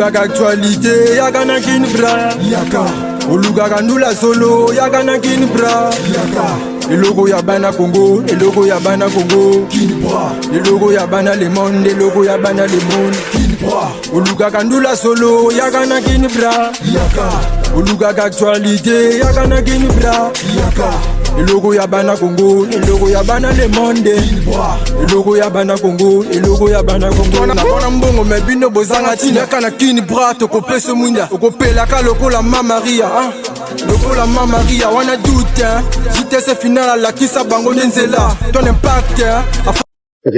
Oluga actualité, yaga na kinbra. Yaka. Oluga kandula solo, yaga na kinbra. Yaka. Le logo Yabana Congo, le logo Yabana Congo. Kinbra. Le logo Yabana Le Monde, le logo Yabana Le Monde. Kinbra. Oluga kandula solo, yaga na kinbra. Yaka. Oluga actualité, yaga na kinbra. Yaka. Le logo Yabana Congo, le logo Yabana Le Monde. Le logo Yabana Congo, le logo Yabana Congo. Na bona mbongo mebino bozanga tina kana kini bra to kopé ce munda. Okopela ka loko la Mama Maria, hein. Loko la Mama Maria, wana doute, hein. JTC final la kisa bango nenzela. Ton impact, hein. Ok.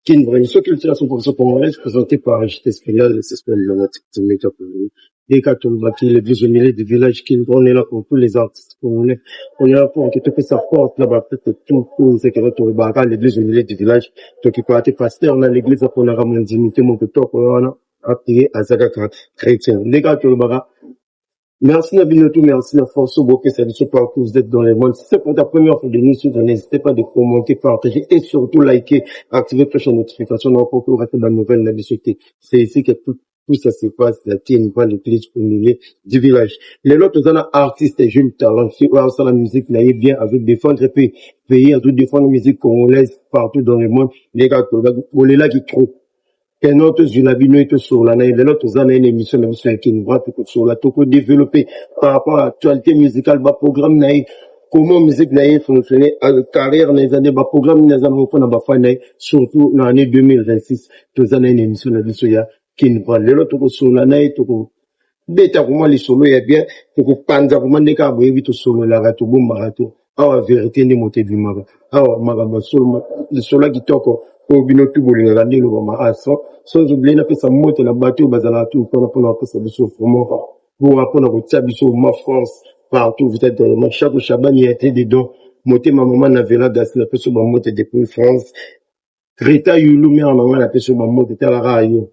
Kinbra, une culturation professeur congolaise présentée par JTC final, c'est ce que le média pour nous. Et quand on bâtit les visionnaires du village Kinbra, on est là pour tous les artistes congolais. On est là pour que tu fais sa porte là-bas, peut-être tout, ce qui est au barrage, les visionnaires du village. Toi qui peux être pasteur, on a l'église, on a ramené dignité, mon petit on a appuyé à Zagaka chrétien. Les gars, tu le barrage. Merci Nabinotou, merci la force au bokeh, ça ne soit pas à cause d'être dans les mondes. Si c'est pour ta première fois de nous suivre, n'hésitez pas de commenter, partager et surtout liker, activer la cloche de notification, pour que vous restez dans la nouvelle Nabinotou. C'est ici que tout ça se passe, la Kinbra, l'église au milieu du village. Les autres artistes et jeunes talents, qui ont la musique, là, bien avec défendre pays, à tout défendre la musique congolaise partout dans le monde. Les gars, on est là qui trouvent. Et notre Zulabino est sur la naïve, l'autre zana une émission de monsieur Kinbra, sur la toko développé par rapport à l'actualité musicale, bas programme naïve, comment musique naïve fonctionnait, à la carrière des années, bas programme des années, on a bas naïve, surtout dans l'année 2026, tous années une émission de monsieur Kinbra, l'autre sur la naïve, toko, bêta vraiment les solos, il y a bien, toko panza vraiment des cas, oui, tout solo, la rato, boum, marato, ah, vérité, ni moté du maga, ah, magaba, solo, le solo qui toko, au binotu bolinga la ndelo ba maaso sans oublier na pesa moto na bateau bazala tout pour pesa biso vraiment pour apprendre à tirer biso ma France partout vous êtes dans chaque chaban y était dedans moté ma maman na vela gas la pesa ba moto depuis France Rita yulu mi maman la pesa ba moto tala rayo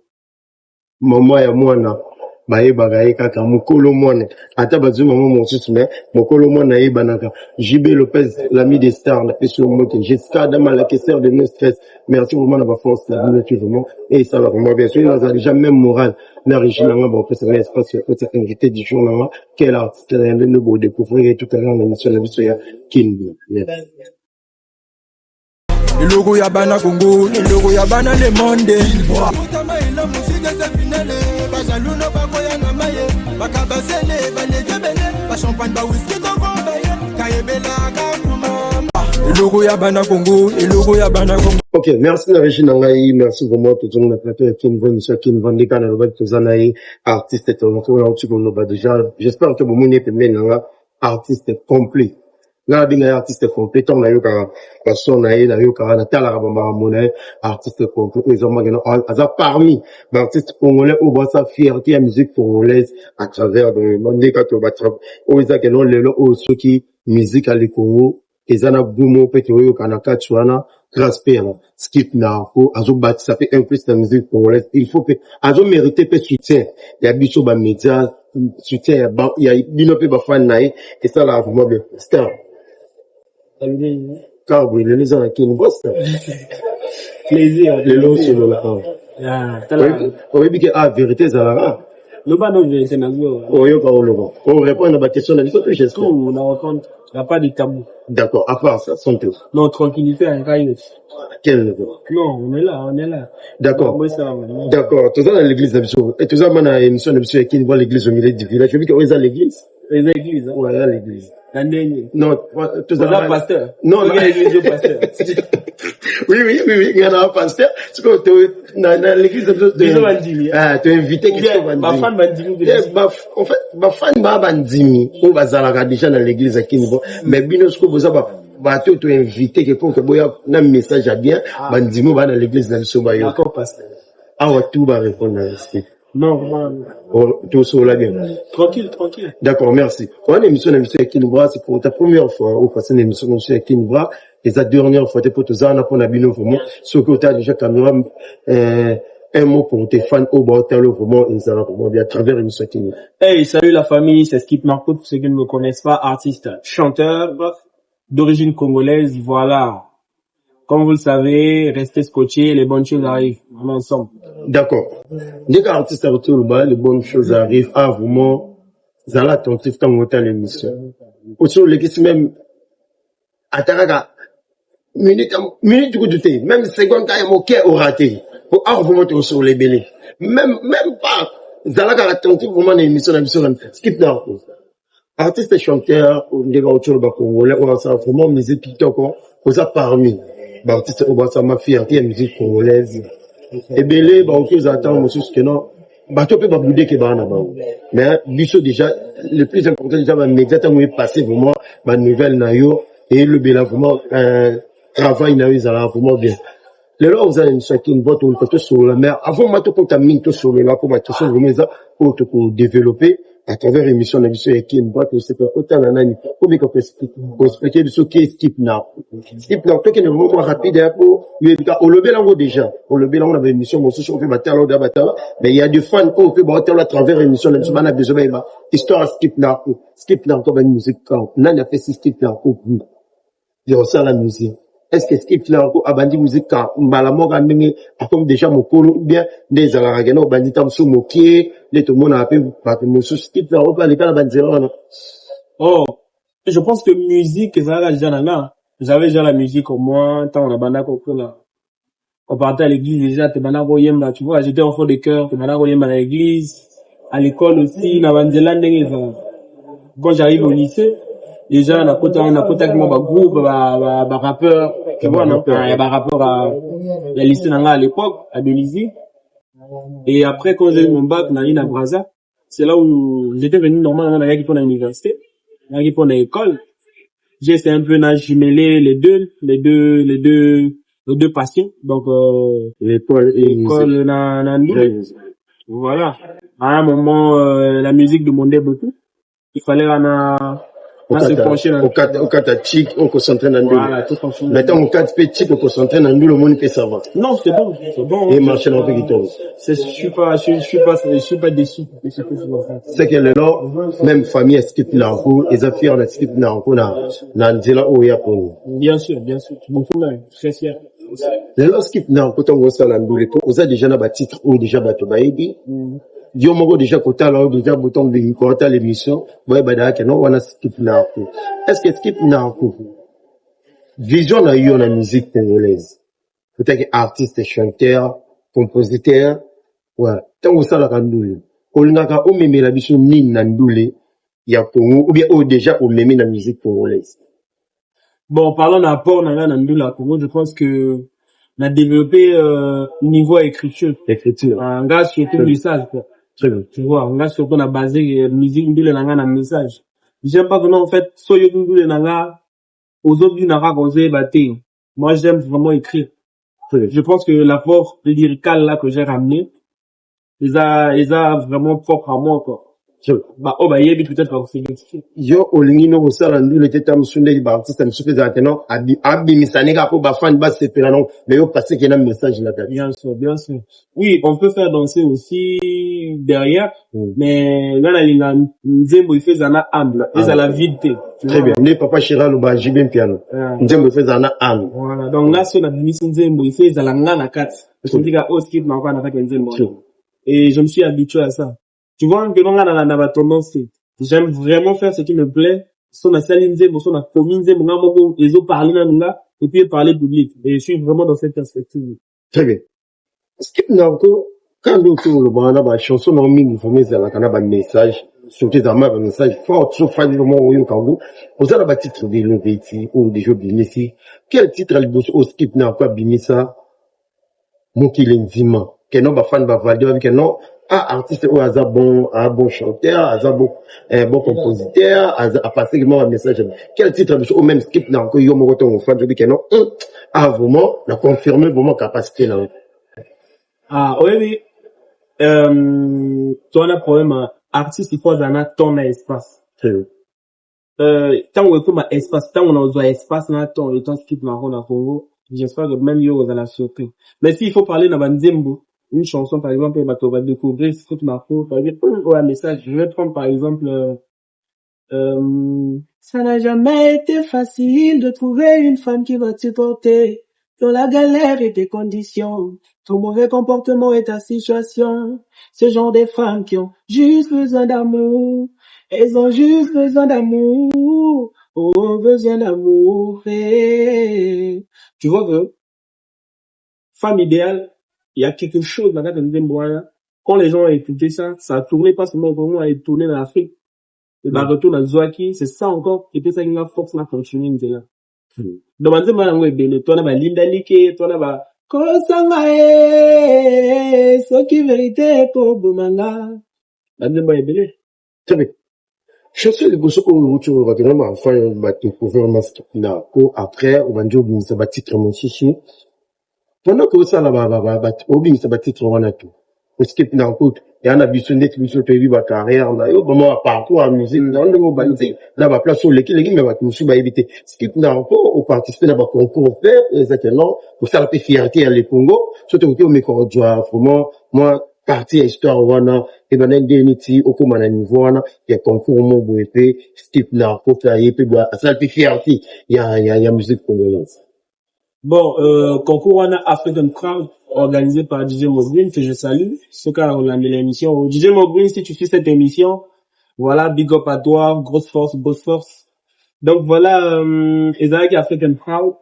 maman ya mwana bae bagaye kaka mokolo mwana ata bazu maman mosusu mais mokolo mwana yebanaka JB Lopez l'ami des stars la pesa moto Jessica Dama la caissière de No Stress. Merci vraiment de votre force, la vie, vraiment. Et ça va vraiment bien sûr. Nous avons déjà même moral. La régie, bon, c'est un espace, c'est un invité du jour, là, quel artiste, là, nous allons découvrir tout à l'heure, l'émission, la vie, sur Kinbra. Le logo Yabana Congo, le logo Yabana Le Monde. Le logo Yabana Congo, le logo Yabana Congo. Ok, merci la régie Nangaï, merci vraiment tout le monde, la plateau Kinbra, monsieur Kinbra, les gars, tous les artistes, déjà, j'espère que vous m'avez fait artiste complet. Là, bien artiste complet, on a eu personne na eu na tala rabamba monnaie artiste complet ils ont magana parmi les artistes congolais au bas sa fierté à musique congolaise à travers le monde des quatre battre au isa que non le au ceux qui musique à Congo ils en a boumou peut-être au kanaka tuana grasper skip na ko azo battre ça fait un plus la musique congolaise il faut que azo mériter peu soutien il y a biso ba média soutien il y a binope ba fan naï et ça là vraiment bien star car oui, les gens qui nous bossent. Plaisir. Les lots sur le là. Oui, bien que vérité, ça va. Le bas non vérité n'a pas. Oui, pas au logo. On répond à la question de l'histoire que j'espère. On a rencontre. Il n'y a pas de tabou. D'accord. À part ça, son tour. Non, tranquillité, un caillou. Quel niveau? Non, on est là. D'accord. D'accord. Tout ça dans l'église d'Absou. Et tout ça, on a une émission d'Absou qui voit l'église au milieu du village. Je veux dire, on est à l'église. Les églises, hein? Ouais, à l'église. La dernière. Non, tout ça. On a pasteur. Non, l'église du pasteur. Oui, il y en a un pasteur. C'est que dans l'église de ah, tu es invité qui sont ma fan bandimi. En fait, ma fan bandimi. On va zalaga déjà dans l'église à Kinbra. Mais binosco, vous avez tu es invité qui pour que boya un message à bien. Bandimi va dans l'église dans le Sobayo. D'accord, pasteur. Ah, ouais, tout va répondre à ce non, tout sur la bien. Tranquille. D'accord, merci. On a une émission avec Kinbra, c'est pour ta première fois, on passe une émission avec Kinbra, et la dernière fois, t'es pour tous ça, on a pour la bino vraiment, ce que tu as déjà caméra, un mot pour tes fans au bord, vraiment, ils ont vraiment bien à travers l'émission Kinbra. Hey, salut la famille, c'est Skip Marco, pour ceux qui ne me connaissent pas, artiste, chanteur, d'origine congolaise, voilà. comme vous le savez, restez scotchés, les bonnes choses arrivent. On est ensemble. D'accord. Dès qu'un artiste a retour là, les bonnes choses arrivent. Ah, vraiment, ça l'a attentif quand on entend l'émission. Autour de l'équipe même, Ataraga, minute du coup du thé, même seconde quand il moqué au raté. Pour ah, vraiment, tu sur les bélés. Même pas. Zalaka attentif vraiment l'émission, skip là. Artiste et chanteur, on dit autour de Congolais, on a ça vraiment musique TikTok, on a parmi. Artiste, on a ça ma fierté, musique congolaise. Et belé, autour d'attendre, monsieur, ce que non. Tu peux pas bouder que bah, mais, bicho déjà, le plus important, déjà, immédiatement, est passé vraiment, ma nouvelle, nayo, et le béla, vraiment, travail, nayo, ça vraiment bien. Les lois, vous avez une chacune, votre, on peut sur la mer. Avant, moi, tout pour mis tout sur le là, pour ma question, vraiment, ça, pour développer, à travers l'émission, l'émission, et qui est une boîte, c'est que, autant, nanani, pour bien qu'on peut expliquer de ce qui est skip now. Skip now, toi, qui est le moment rapide, pour, au le bélango déjà. Au le bélango, on avait une émission, on se fait bataille, mais il y a des fans, on fait bataille à travers l'émission, l'émission, on a besoin, histoire skip now. Skip now, comme une musique, quand, on a fait skip now, pour vous. Il y a aussi la musique. Est-ce que skip là encore abandi musique quand malamo gandenge comme déjà mon polo ou bien des alarageno bandi tam sou mokier les tout le monde a appelé pas mon sous skip là on va aller dans la bandiera. Oh, je pense que musique ça là déjà là. J'avais déjà la musique au moins tant on a banda qu'on là. On partait à l'église déjà te banda là, tu vois, j'étais enfant de cœur, te banda à l'église, à l'école aussi, na bandiela ndenge ça. Quand j'arrive au lycée, déjà, on a contact avec mon groupe, rappeur, tu vois, non? Il y a rappeur il y a lycée à l'époque, à Belize. Et après, quand j'ai eu mon bac, dans à Brazza, c'est là où j'étais venu normalement dans l'université, dans l'école. J'ai essayé un peu de jumeler les deux passions. Donc, l'école et l'école, voilà. À un moment, la musique demandait beaucoup. Il fallait se pencher au cas chic, on concentre dans voilà, tout fonctionne. maintenant, au cas petit, on concentre dans le monde que ça va. Non, c'est bon. Et marcher dans le pays. Je suis pas déçu. C'est que le long, même famille est skip là encore, les affaires on skip là encore, na nzela oya pour. Bien sûr. Beaucoup là, très fier. Le long skip là encore, on voit ça là, on a déjà na titre ou déjà bateau baïdi. Yo mongo déjà kota là déjà bouton de kota l'émission boy bada que non on a skip na ko est-ce que skip na ko vision na yo na musique congolaise peut-être artiste chanteur compositeur ouais tant ça la kandule olingaka o memela biso nini na ndule ya Congo ou bien o déjà o memi na musique congolaise. Bon, parlant d'apport na ndule à Congo, je pense que on a développé niveau écriture un gars surtout du sage quoi. Tu vois, on a surtout on a basé musique ndule na message. J'aime pas que non en fait soyo ndule na aux autres n'a causé battre. Moi j'aime vraiment écrire. Je pense que l'apport lyrical là que j'ai ramené ils a vraiment propre à moi quoi. Yebi peut-être pas aussi. Yo olingi no kosala ndule teta msunde ba artiste msuke za teno abi misaneka ko ba fan ba sepela non mais yo passer qu'il y a un message là. Bien sûr. Oui, on peut faire danser aussi derrière mais là la nzembo il fait zana âme et ça la vide. Très bien. Ne papa Chiral ou ba jibin piano. Nzembo il fait zana âme. Voilà. Donc là sur la mission nzembo il fait zala ngana kat. Je me dis que au skip n'a pas attaquer nzembo. Et je me suis habitué à ça. Tu vois que l'on a dans la tendance, j'aime vraiment faire ce qui me plaît. Son a salinisé, son a communisé, mon amour, les autres parler dans là, et puis parler public. Et je suis vraiment dans cette perspective. Très bien. Est-ce que nous avons, quand nous avons le bon, la chanson, nous avons mis, nous avons un message, surtout dans un message fort, sauf à le moment où nous avons, vous avez un titre de l'Ovéti, ou des jeux Bimissi. Quel titre au skip n'a pas Bimissa? Mon qui l'enzima. Que non, fan va valider, que non, artiste ou un bon chanteur, un bon compositeur, à passer un message. Quel titre au même skip n'a encore eu mon retour au fan, je dis que non, vraiment, la confirmer vraiment capacité là. Oui. Tu as un problème, artiste, il faut un temps et espace. Tant on écoute espace, tant on a besoin espace, dans temps, et tant skip n'a pas Congo, j'espère que même yo, vous allez la surprise. Mais s'il faut parler dans Banzembo, une chanson, par exemple, on va découvrir ce que tu m'as fait, par exemple, un message. Je vais prendre, par exemple, ça n'a jamais été facile de trouver une femme qui va te porter. dans la galère et tes conditions, ton mauvais comportement et ta situation. Ce genre de femmes qui ont juste besoin d'amour, elles ont juste besoin d'amour, oh, besoin d'amour. Eh. Tu vois que, femme idéale, il y a quelque chose dans la moyen. Quand les gens ont écouté ça, ça a tourné pas seulement pour moi, ça a tourné dans l'Afrique. Et bah, retour dans Zouaki, c'est ça encore, qui était ça qui m'a force à continuer, là. Donc, on dit, moi, on est bien, toi, on a Linda Like, toi, on a Kosanga, ce qui vérité, pour Boumanga. On dit, moi, on est bien. Très bien. Je sais que ce qu'on vous trouve vraiment enfin découvrir masculin ko après on va dire que ça va titre mon chichi pendant que ça là va obi ça va titre wana tout parce que na ko et on a besoin d'être sur te vivre carrière là yo bon parcours en musique dans le mot balisé là va place sur l'équipe mais va nous va éviter ce qui na encore au participer dans le concours faire exactement pour ça la fierté à le Congo surtout que me ko doit vraiment moi partie histoire wana et ben ndeni au comme na niveau wana ya concours mo boete skip na ko faire et puis ça fait fierté il y a musique congolaise. Bon, concours wana African Crowd organisé par DJ Mogreen que je salue, ce qu'a on a mis l'émission. DJ Mogreen, si tu fais cette émission, voilà, big up à toi, grosse force, boss force. Donc voilà, Ezaki African Crowd,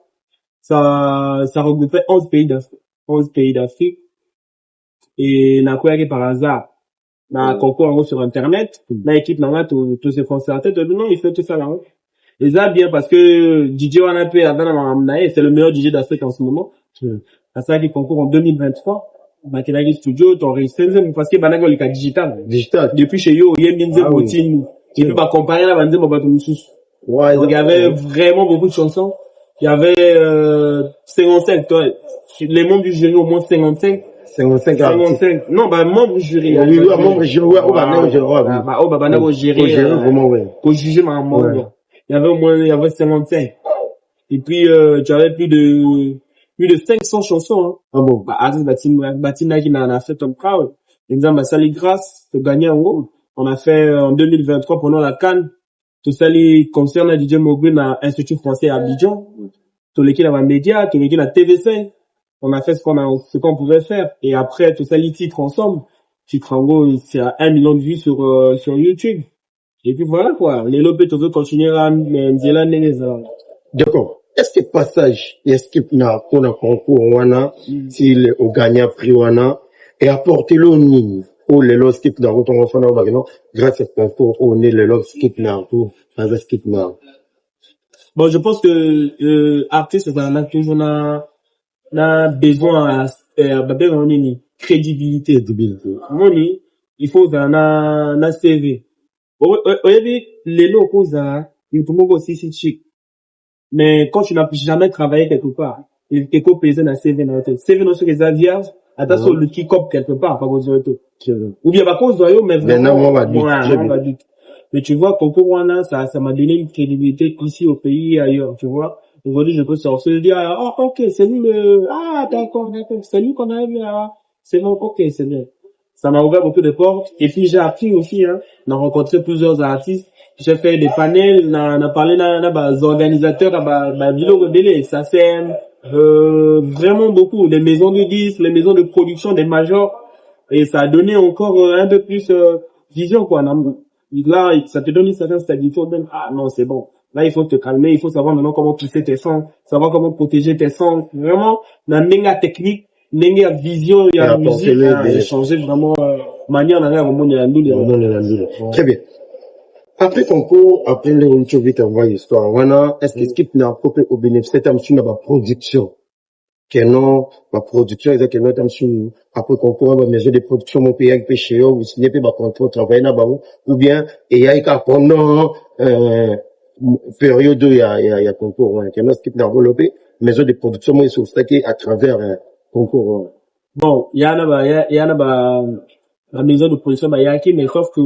ça regroupait 11 pays d'Afrique. Et n'a quoi par hasard, na concours en gros sur internet, na équipe n'a tout se concerté, non, il fait tout ça là. Et ça bien parce que DJ Wanapé c'est le meilleur DJ d'Afrique en ce moment. C'est ça qui concourt en 2023. Makelagi Studio, ton récensé, parce que Banago le digital. Digital. Depuis chez Yo, Yeminze Botin, qui peut pas comparer la bande de Mobatomusus. Ouais, il y avait vraiment beaucoup de chansons. Il y avait 55, toi, les membres du jury au moins 55. 55. Non, bah, membre du jury. Oui, membre du jury, Banago jury. Vraiment, ouais. Pour juger ma membre. Il y avait 55. Et puis, tu avais plus de 500 chansons, hein. Ah bon? Bah, Aziz Batina qui en a fait un crowd. Exemple, Sali Grasse, te gagner en haut. On a fait, en 2023, pendant la Cannes. Tout ça, les concerne DJ Mogreen à Institut Français à Abidjan. Tout l'équipe à Média, tout l'équipe à TVC. On a fait ce qu'on pouvait faire. Et après, tout ça, les titres ensemble. Titre en gros, c'est à 1 million de vues sur YouTube. Et puis voilà, quoi. Les lobes, tu veux continuer à m'endiler les D'accord. Est-ce que passage, est-ce que na qu'on a concours wana, s'il au gagnant prix wana, et apporter le nid, ou les lots skip dans votre enfant au bagno, grâce à ce concours, on est les lots skip na tout, pas de skip na. Bon, je pense que, artiste, on a toujours, besoin à, crédibilité. Moni, il faut, na CV. Les locaux, ils peuvent aussi si chic. Mais quand tu n'as jamais travaillé quelque part, il te coupe les CV dans le CV dans les avions, attention, le qui coupe quelque part, pas besoin de tout. Ou bien, par contre, mais vraiment, mais tu vois, concours wana, ça m'a donné une crédibilité ici au pays et ailleurs, tu vois. Aujourd'hui, je peux sortir et dire, ok, c'est lui d'accord, c'est lui qu'on a vu, c'est bon, ok, c'est bien. Ça m'a ouvert beaucoup de portes. Et puis, j'ai appris aussi, hein. On a rencontré plusieurs artistes. J'ai fait des panels, on a parlé des organisateurs, Bilo Rebelle. Ça fait, vraiment beaucoup. Les maisons de disques, les maisons de production, des majors. Et ça a donné encore un peu plus, vision, quoi. Là, ça te donne une certaine stabilité. Non, c'est bon. Là, il faut te calmer. Il faut savoir maintenant comment pousser tes sons, savoir comment protéger tes sons. Vraiment, la technique, nenga vision ya musique a changé vraiment manière na vraiment na ndule. Très bien. Après concours, après les on vite envoyer histoire. Wana, est-ce que skip na propre au bénéfice tam sur na production. Que non, ma production est que non tam sur après concours ba mesure de production mon pays avec chez eux ou signer pas contrat travailler na ba ou bien et y a ka pendant période il y a concours que non skip na développer mesure de production moi sur stacké à travers concours. Bon, il y en a la maison de production Yaki, mais sauf que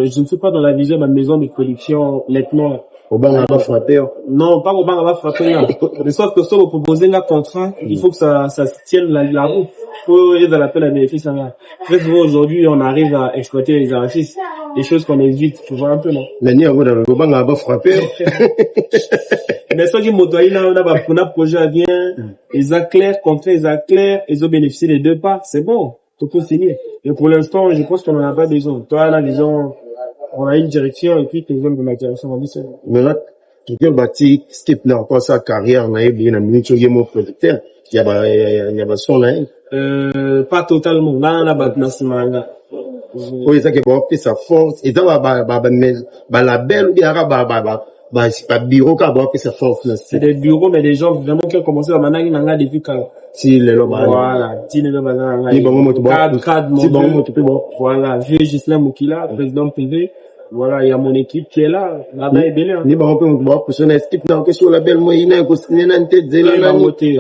je ne suis pas dans la vision de ma maison de production nettement. Obama va frapper. Non, pas Obama va frapper. De sorte que si on propose un contrat, il faut que ça tienne la route. Il faut aller dans la peine à bénéfice. Très souvent aujourd'hui, on arrive à exploiter les artistes, des choses qu'on évite, tu vois un peu, non? Mais ni Obama va frapper. Mais ceux qui motoient, on a projet vient, ils ont clair, contrat, ils ont clair, ils ont bénéficié des deux parts, c'est bon. Tout peut signer. Et pour l'instant, je pense qu'on n'en a pas besoin. Toi, là, disons, on a une direction et puis tu veux de la direction, on dit c'est bon. Maintenant, quelqu'un bâti, skip n'a pas sa carrière, on a bien un minute, il y a mon producteur. Il y a son, là. Pas totalement. Là, on a battu dans ce manga. Oui, ça qui va opter sa force. Et ça va la belle ou bien c'est pas bureau qui va opter sa force. C'est des bureaux, mais des gens vraiment qui ont commencé à manager manga depuis quand. Si les lobes. Voilà. Si les lobes manga. Si bon, moto bon. Si bon, moto bon. Voilà. Vieux Gislain Moukila, président privé. Voilà, il y a mon équipe qui est là. Là-bas, est belle. Ni bon, on peut voir pour son équipe, non, que sur la belle moyenne, qu'on se n'est pas tête, il va monter,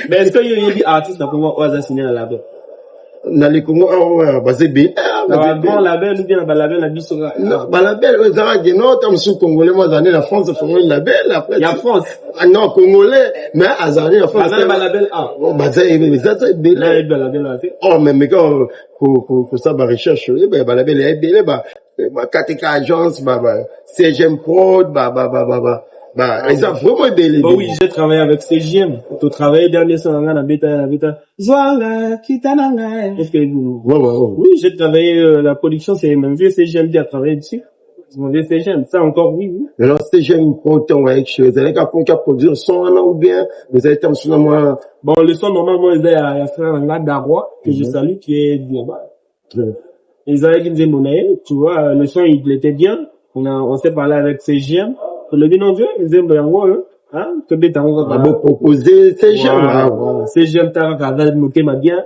mais est-ce qu'il y a des artistes qui ont signé à la belle? Dans les Congo, c'est bien. Bon, la belle, ou bien, la belle, la bise sera. Non, la belle, non, comme sous Congolais, moi, j'en ai la France, il faut la belle, après. Il y a France. Non, Congolais, mais, j'en ai la France. La belle, c'est bien. La belle, oh, mais quand, pour ça, recherche, la belle est belle, KTK Agence, CGM Prod, ils ont vraiment belle. Oui, j'ai travaillé avec CGM. Tu travailles dernier soir, la bêta. Voilà, Kitananga. Est-ce que oui, j'ai travaillé, la production, c'est mon vieux CGM qui a travaillé dessus. C'est mon vieux CGM. Ça encore, oui. Alors, CGM Prod, vous allez qu'à produire son, ou bien, vous allez être sur moi. Bon, le son, normalement, il y a un frère, là, d'Arrois, que je salue, qui est bien bas. Ils avaient dit monnaie, tu vois, le son, il était bien. On s'est parlé avec CGM. Le dit non, ils aiment bien, hein, que des temps, on va proposer CGM. CGM, t'as regardé, m'a bien.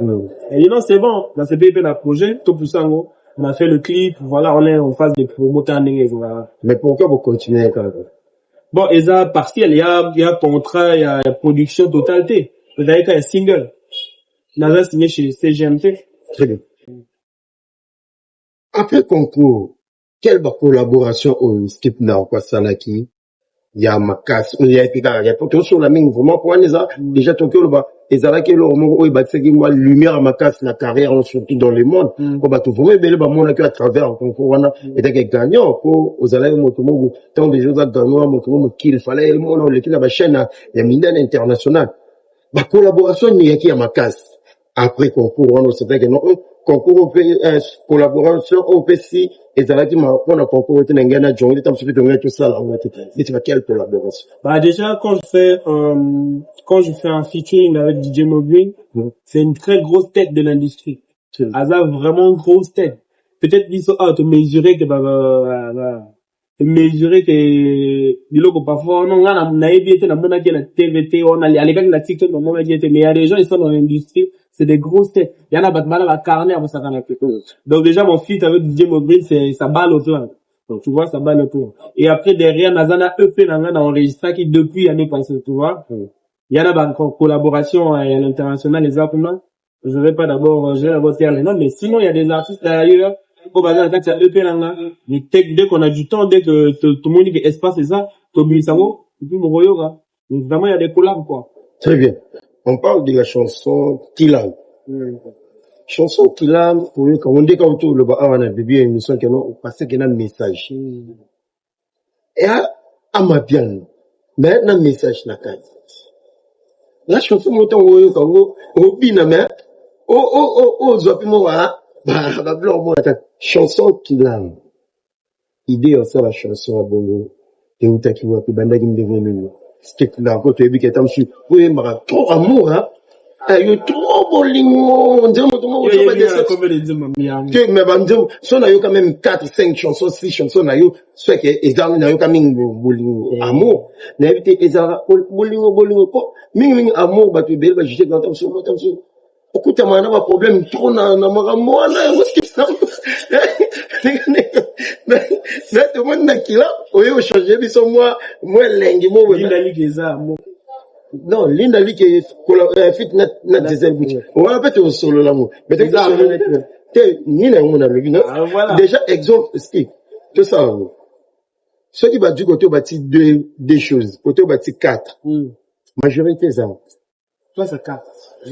Et dit non, c'est bon. Dans ce pays, la projet, tout pour ça, on a fait le clip, voilà, on est en phase de promoteurs, voilà. Mais pourquoi vous continuez quand même? Bon, il y a partiel, il y a contrat, il y a production totalité. Vous avez un single. Il a signé chez CGMT. Très bien. Après concours, quelle collaboration au skip now, quoi, ça, là, qui? Il y a ma casse, il y a pas sur la mine, vraiment, pour déjà, ton cœur, et ça, là, qui est le moment où il bat, c'est que moi, lumière à ma casse, la carrière, surtout dans le monde, qu'on va tout vraiment, mais le monde, à travers, concours, on a, et t'as gagnant, quoi, aux allées, mon tomo, tant des choses à gagner, mon tomo, qu'il fallait, le monde, le la chaîne, il y a mine international. Ma collaboration, il y a qui à ma casse. Après concours, on sait que non, concours, collaboration, on fait si, et ça là, qui m'a, on a concours, on a gagné, on a fait tout ça, là, on a été, et tu vas quelle collaboration? Déjà, quand je fais un featuring avec DJ Mobile, c'est une très grosse tête de l'industrie. Asa, vraiment grosse tête. Peut-être, ils sont, te mesurer que, te mesurer que, dis que parfois, on a la monnaie qui est la TVT, on a les gars de la TikTok, on a mais il y a des gens, ils sont dans l'industrie, c'est des grosses têtes. Il y en a, Batman, la carnet, avant ça, donc déjà, mon feat avec DJ Mobile, c'est, ça balle au plan. Donc, tu vois, ça balle au plan. Et après, derrière, Nazana EP, Nazana enregistré qui depuis l'année passée, tu vois. Il y en a, collaboration à l'international, les arguments. Je vais d'abord dire les noms, mais sinon, il y a des artistes d'ailleurs, au bazar, quand il y a EP là, mais dès qu'on a du temps, dès que tout le monde dit que espace c'est ça, Tobi Samo, et puis mon royo, là. Donc, vraiment, il y a des collabs, quoi. Très bien. On parle de la chanson Kilam. Chanson Kilam, quand on dit quand on le bas, on a bébé une émission qui on passe qu'il y a un message. Et à ma bien, mais un message n'a qu'à. La chanson, moi, tant au binamé, chanson Kilam. Idée, ça, la chanson à Bongo. Et où t'as qui voit que Banda qui me devient c'est là, quand tu es bien, oui, mais trop amour, hein. Il y a trop bolingo, on dirait, mais so na yo quand même 4, 5 chansons, 6 chansons na yo, soit que, exemple, na yo quand même bolingo, amour. Na évité, bolingo, quoi. Ming, amour, bah, tu es belle, bah, je sais quand attention. Écoute, on a un problème, trop, na, moi, là, où est-ce que ça? Mais, tout le monde n'a qui là, oui, au changer, mais sont moi, lingue, moi, Linda Lee qui amour. Non, Linda Lee qui est, fit, n'a deuxième bouche. On va peut-être au solo l'amour. Mais t'es ça, ni n'a on a le non? Déjà, exemple, ski. Tout ça, ceux qui battent du côté au bâti deux choses. Côté au bâti 4. Majorité, ça. Toi, c'est 4.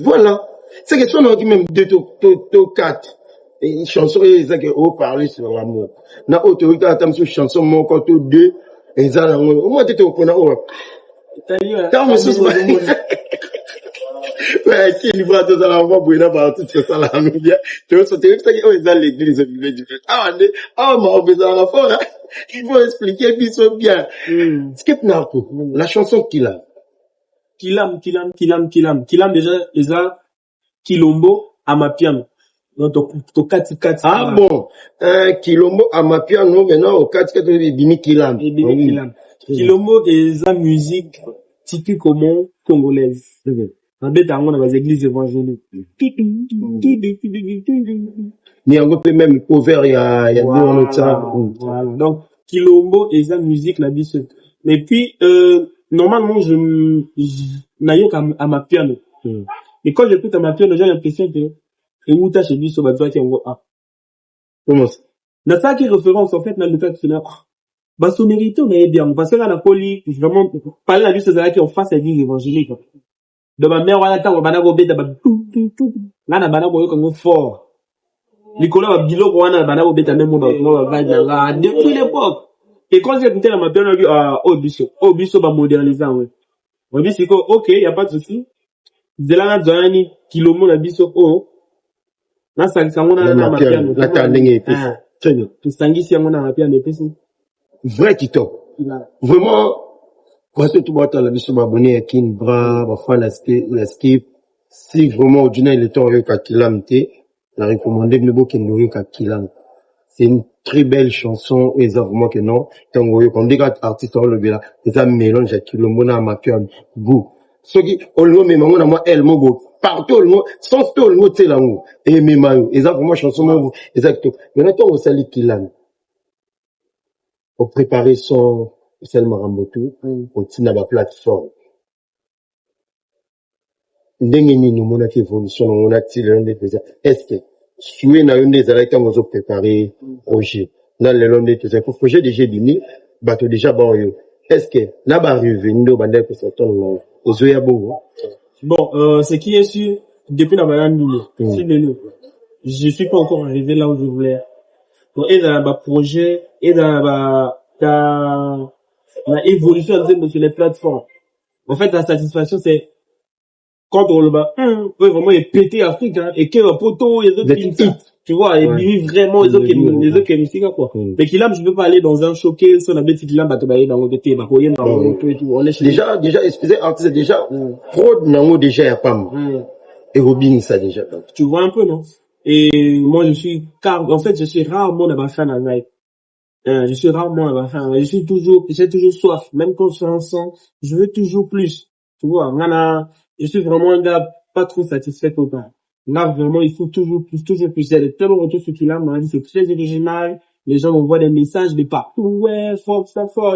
Voilà. C'est que soit on dit même 2 to 4. Et chanson, ils ont parlé sur l'amour. Na autorité, attends, sur chanson, mon côté 2. Et ça, au moins, t'étais au point quand on se ouais, qui livre à ça, la voix, bouina, par tout ça, la média. Tu vois, c'était ça qui est dans l'église, on fait ça la fois, hein. Il faut expliquer qu'ils sont bien. Skip Narco, la chanson qu'il a. Kilam, déjà, Eza, Kilombo, Amapiano. Donc, to kati. Ah bon, Kilombo, Amapiano, maintenant, au 4 Bimi Kilam. Kilam. Kilombo, Eza, musique typiquement congolaise. En fait, dans les églises évangéliques. Mais on peut même couvrir, il y a deux en autre temps. Voilà. Donc, Kilombo, Eza, musique, la bise. Mais puis, normalement, n'aille qu'à ma piano. Et quand j'écoute à ma piano, j'ai l'impression que, et où t'as chez lui, sur ma voix, qui envoie A. Comment ça? Dans ça qui est référence, en fait, dans le cas de bah, sonorité, on est bien. Parce que là, la poli, vraiment, parler la vie, c'est là qui en face à l'église évangélique. De ma mère, voilà, t'as, bana gobe, t'as, là, na bana gobe, comme fort. Nicolas, bilo, wana, bana gobe, t'as même, depuis l'époque. Et quand j'ai écouté la matin, on a dit, biso, va moderniser, ouais. On dit, c'est quoi, ok, y a pas de souci. Zela, na, zani, kilomo, la biso, là, ça, on a, la matin, la tanding très bien. Tout sangi, si on a la matin, vrai Tito. Vraiment, quand tu vois la biso, abonné à Kinbra, enfin, la skip, si vraiment, au il est temps, à Kilamte, la recommandé, le beau qu'il nous, à Kilam. C'est une très belle chanson, et ça, vraiment que non. Quand on dit artiste, on le verra, et ça mélange à Kilomona, à ma piano, goût. Ce qui, on le met, on a moi, elle, mon goût. Partout, le mot, sans tout le mot, c'est là, et mes maillots. Et ça, vraiment, chanson, exactement. Maintenant, on s'allie Kilam. On préparer son, celle Marambotou, on tient à la plateforme. Ndenge ni nous mona qui évolution on a tiré des déjà est-ce que souhait na une des arrêts quand on a préparé projet dans le long des projet déjà dini bateau déjà bon yo est-ce que là ba arrivé ndo bande pour ça ton ozoya bon ce qui est sûr depuis la banane c'est le je suis pas encore arrivé là où je voulais donc et dans le projet et dans la évolution sur les plateformes en fait la satisfaction c'est quand on le bat, peut vraiment péter Afrique, hein, et qu'il y a un poteau, les autres qui tu vois, et vivent vraiment les autres qui musique, quoi. Mais qu'il je peux pas aller dans un showcase, sur la bête, qu'il a, bah, tu vas aller dans le côté, bah, et tout, on est chez déjà, excusez, artiste, déjà, prod, nango, déjà, y a pas, et Robin, ça, déjà. Tu vois un peu, non? Et moi, en fait, je suis rarement dans ma fan à night. Je suis rarement dans ma fan. J'ai toujours soif. Même quand je suis ensemble, je veux toujours plus. Tu vois, je suis vraiment un gars pas trop satisfait tout le temps. Là, vraiment, il faut toujours plus. Il y a des tellement retours sur qui là, m'a dit, c'est très original. Les gens m'envoient des messages de partout. Ouais, fort,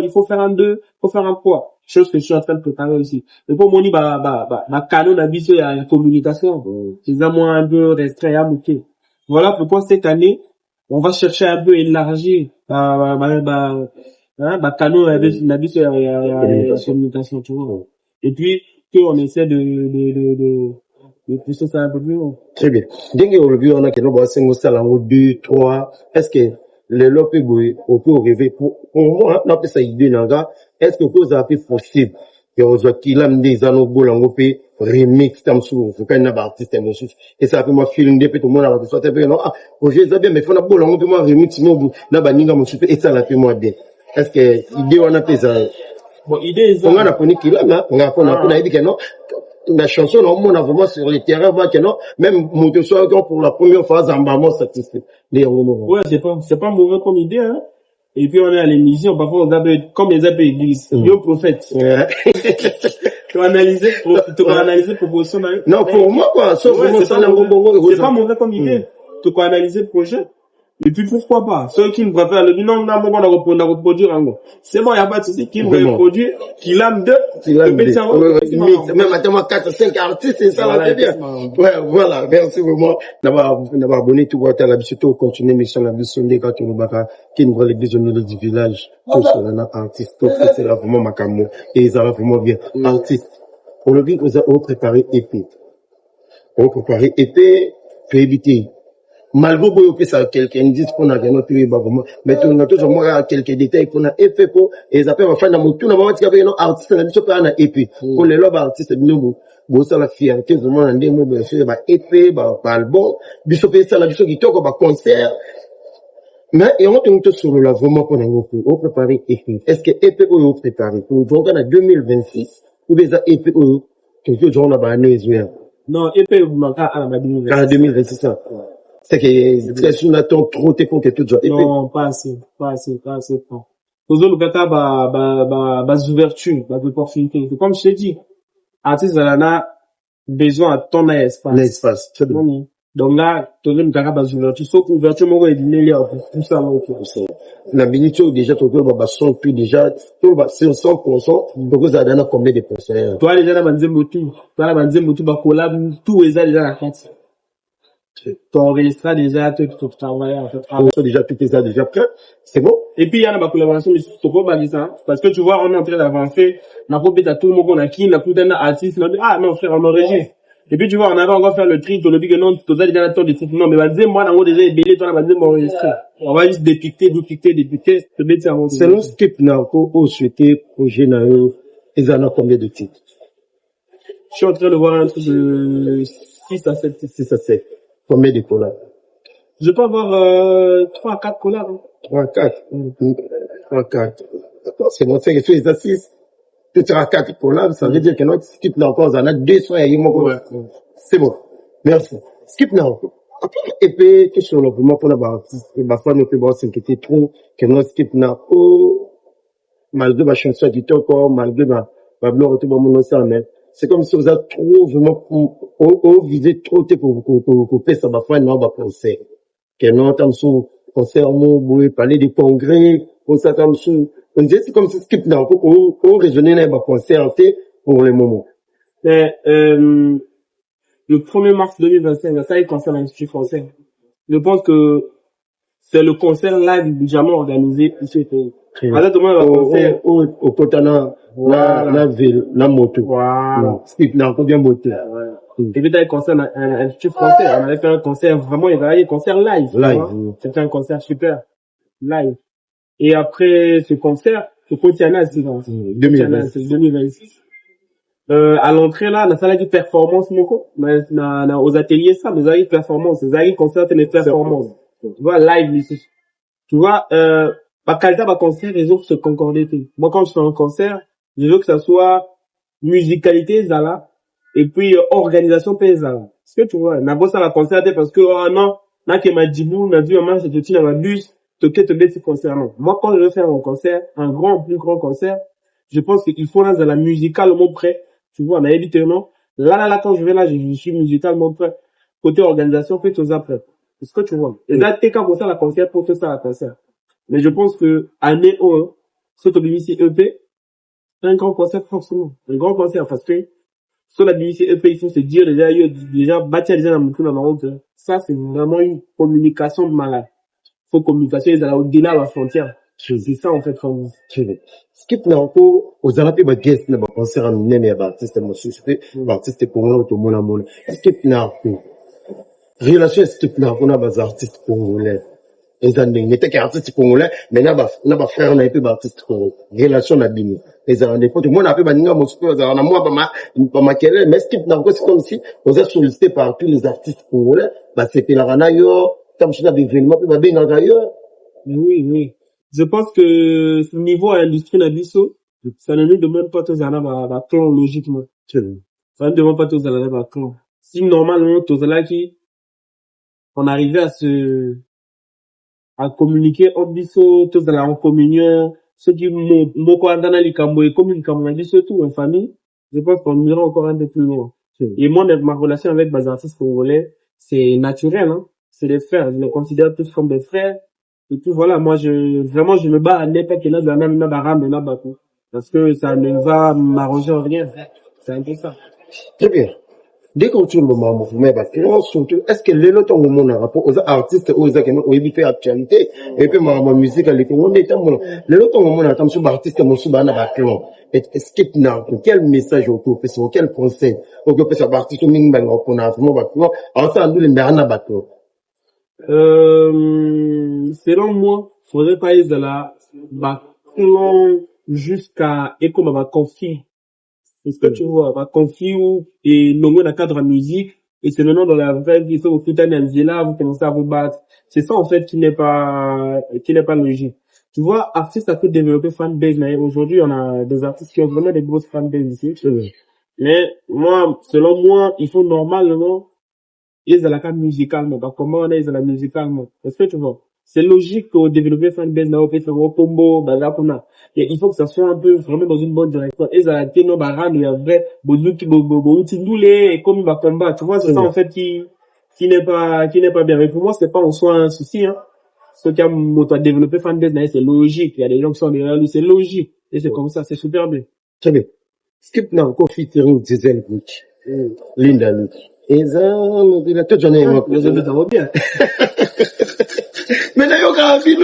il faut faire un 2, il faut faire un 3. Chose que je suis en train de préparer aussi. Mais pour moi, ma canon d'habitude, il y a la communication. C'est ça, moi, un peu restreint à bouquer. Voilà pourquoi cette année, on va chercher un peu élargir, canon d'habitude, il y a la communication, tu vois. Et puis, qu'on essaie de pousser ça un peu plus haut. Très bien. Dès qu'on revient, on a que nous, on va 2, 3. Est-ce que les lopes, on peut rêver pour moi, on a ça idée, est-ce que vous avez possible, que vous avez qu'il a des anneaux, on peut remix, tam sou, faut qu'il y ait un artiste, et ça peut moi feeling depuis tout le monde, alors, soit un peu, non, j'ai bien, mais faut n'a pas, on peut moi remix, non, n'a pas, n'inga, mon super, et ça l'a fait moi bien. Est-ce que, idée, on a fait ça? Bon, idée, on a connu qu'il a, on a dit que non, la chanson, on a vraiment sur le terrain, que non, même, mon soit pour la première fois, Zambamo satisfait. Ouais, c'est pas mauvais comme idée, hein. Et puis, on est à l'émission, parfois, on appelle, comme les appels églises, yo prophète. Tu vas analyser proposition. Non, pour moi, quoi, sauf vraiment, c'est pas mauvais comme idée. Tu vas analyser le projet. Et puis pourquoi pas? Ceux qui me préfèrent le dit non, on a reproduire un gros. C'est bon, il n'y a pas de souci. Qui me reproduit, qui l'âme de, même à moi 4, 5 artistes, c'est ça, là, c'est bien. Ouais, voilà, merci vraiment d'avoir abonné tout votre l'habitude, continuer mission, la mission des gars qui nous battent, qui nous voient l'église du village, tout ça, là, artiste, tout ça, c'est là vraiment ma camo, et ça va vraiment bien. Artiste. On le dit, on préparé épée. On préparé épée, pour éviter malgré que ça quelqu'un dit qu'on a gagné tout vraiment mais on a toujours moi quelques détails qu'on a fait pour et ça peut faire dans tout le monde qui avait un artiste là tu peux un épée pour les lobes artistes nous bon ça la fierté vraiment on des mots bien sûr bah épée bah album biso fait ça la biso qui toque bah concert mais et on tourne sur là vraiment qu'on a on préparé épée est-ce que épée on préparé pour donc en 2026 ou déjà épée quelque chose on a bah Non, EP, à la 2026. en 2026 ça c'est que très soon attend trop t'es pour que tout soit épée Non, pas assez, pas assez, pas assez. Aux autres, bas ouverture, bas opportunité. C'est comme je t'ai dit, artiste, elle en a besoin à ton espace. l'espace c'est bon. Non. Donc là, tout le monde a bas ouverture. Sauf ouverture, moi, il est là, tout ça, là, ok. La minute déjà tout le monde son plus déjà tout va sur 100% donc vous avez combien de pourcents Toi, déjà, la banzé motu. Toi, la banzé motu, bah, collab, tout est déjà la carte. Tu enregistres déjà, tu travailles, en fait. déjà tout est ça déjà prêt c'est bon Et puis, il y a la collaboration, mais c'est pas mal ça. Parce que tu vois, on est en train d'avancer. On a pas à tout le monde qu'on a qui, on a plus d'un artiste, on a dit, ah, non, frère, on enregistre. Et puis, tu vois, on avait encore faire le tri, on a dit que non, tu as déjà le des trucs. Non, mais vas-y, moi, dans mon déjà, ébélé, toi, vas-y, m'enregistrer. On va juste dépiquer, te mettre ça en selon ce que nous avons souhaité projet na eux ils en ont combien de titres Je suis en train de voir un truc de 6 à 7 titres. 6 à 7 combien de collabs Je peux avoir 3 à 4 collabs. 3 à 4 3 à 4 c'est bon c'est que tu es à 6 tu seras 4 collabs ça veut dire que notre skip là encore en a 200 et c'est bon merci skip là et puis question là vraiment pour la artiste ma femme peut pas s'inquiéter trop que notre skip là malgré ma chanson du encore malgré ma blog tout bon mon ça mais c'est comme si vous êtes trop vraiment au viser trop pour faire ça ma foi non va penser que non tam sous concert mon vous parler des congrès on ça tam sous on dit c'est comme si skip là on raisonner là va concert pour le moment Mais, le 1er mars 2025, ça y est, concert à l'Institut français. Je pense que c'est le concert live jamais organisé ici au pays. Alors, demain, le concert. Au Kotana, la ville, la moto. Voilà. Skip là encore bien moto. Et puis, t'as le concert à l'Institut français. On avait fait un concert vraiment, il y avait un concert live. C'était un concert super. Live. Et après ce concert, ce Cotiana, c'est 2026. À l'entrée là, la salle de performance moko, aux ateliers ça, les ateliers de performance, les ateliers concert et les performances. Tu vois live ici. Tu vois ma qualité de concert, les autres se concorder tout. Moi quand je fais un concert, je veux que ça soit musicalité zala et puis organisation zala. Ce que tu vois, n'a pas ça la concert parce que oh non, là qui m'a dit nous, n'a vu un match de dans la bus, te mettre ce concert non. Moi quand je veux faire un concert, plus grand concert, je pense qu'il faut là dans la musicalement près. Tu vois, mais habituellement, là, quand je vais là, je suis musicalement prêt. Côté organisation, fait tout ça prêt. C'est ce que tu vois. Et là, t'es quand pour ça, la concert, pour tout ça, la concert. Mais je pense que, année 1, ce que BBC EP, un grand concert, forcément. Un grand concert, parce que, sur la BBC EP, il faut se dire, déjà, bâtir déjà dans mon coup, dans ma honte. Ça, c'est vraiment une communication de malade. Faut communication, ils allaient au-delà de la frontière. C'est ça, en fait, comme skip na ko ozalaki ba guest na ba concert en nene ba artiste mo suspe ba artiste congolais to mona mona skip na ko relation skip na ko na ba artiste congolais ezandeng n'était qu'artiste congolais mais na ba frère na pe ba artiste congolais relation na bini ezandeng ko to mona pe ba ninga mo suspe za na moi ba makele mais skip na ko c'est comme si on est sollicité par tous les artistes congolais ba c'est la rana yo comme si na événement pe ba benga yo oui. Je pense que ce niveau à l'industrie Nabiso, ça ne nous demande pas tous à clan, logiquement. Ça ne demande pas tous à clan. Si normalement, tous qui, on arrivait à communiquer en biso, tous en communion, ceux qui m'ont quoi dans les cambo et communiquent comme surtout en famille, je pense qu'on ira encore un peu plus loin. Et moi, ma relation avec mes artistes congolais, c'est naturel, hein. C'est des frères. Je les considère tous comme des frères. Et puis voilà, moi je me bats à n'importe quel là même parce que ça ne va m'arranger en rien. C'est un peu ça. Très bien. Dès qu'on tourne le moment, mais surtout, est-ce que les autres ont mon rapport aux artistes, aux acteurs, aux fait actualité, et puis ma musique, les Congolais, les autres ont mon attention, artistes, mon soubana, baclon. Est-ce que tu n'as quel message au groupe, quel conseil au groupe, sur artiste, on a vraiment baclon, alors ça, nous, les merana baclon. Selon moi, faudrait pas être de la bâton jusqu'à et comme va confier. Est-ce que tu vois, va confier ou et nommer dans le cadre de musique et c'est maintenant dans la vraie vie, vous faites un là, vous commencez à vous battre. C'est ça en fait qui n'est pas logique. Tu vois, artiste a pu développer fanbase, mais aujourd'hui on a des artistes qui ont vraiment des grosses fanbase ici. Mais moi, selon moi, il faut normalement ils ont la carte musicalement. Donc, comment on est, ils ont la musicalement. Est-ce que tu vois? C'est logique qu'au développer fanbase, là, on fait faire un combo, bah, là, qu'on a. Et il faut que ça soit un peu vraiment dans une bonne direction. Ils ont la téno, bah, ran, il y a vrai, beaucoup qui, et comme il va combattre. Tu vois, c'est ça, en fait, qui n'est pas bien. Mais pour moi, c'est pas en soi un souci, hein. Ce qui a développé fanbase, là, c'est logique. Il y a des gens qui sont derrière lui, c'est logique. Et c'est comme ça, c'est super bien. Très bien. Skip now, featuring Diesel Butch. Linda Luke. Et ça, la toute journée, moi, Vous avez bien. mais là, il y a un film,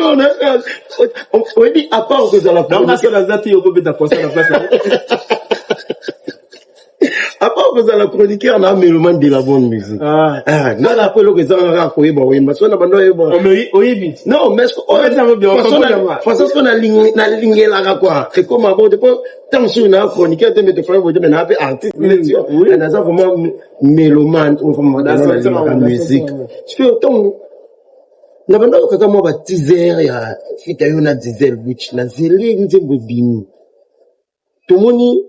on dit, à part que ça la Non, parce que la date, il y a combien d'approches à la place, à part que ça la chroniquer, on a un mélomane de la bonne musique. Ah. Non, après, le réseau, on a oui, bon, oui, mais ça, on a pas bon. Oui, vite. Non, mais ce qu'on a ligné là, quoi. C'est comme avant, depuis, tant que on a chroniqué, on a fait mais on a fait artiste, oui. On a ça vraiment mélomane, on vraiment dans la musique. Parce que, tant, na banda kaka mwa ba teaser ya fita yo na Diesel Butch na zele nzembo bini tomoni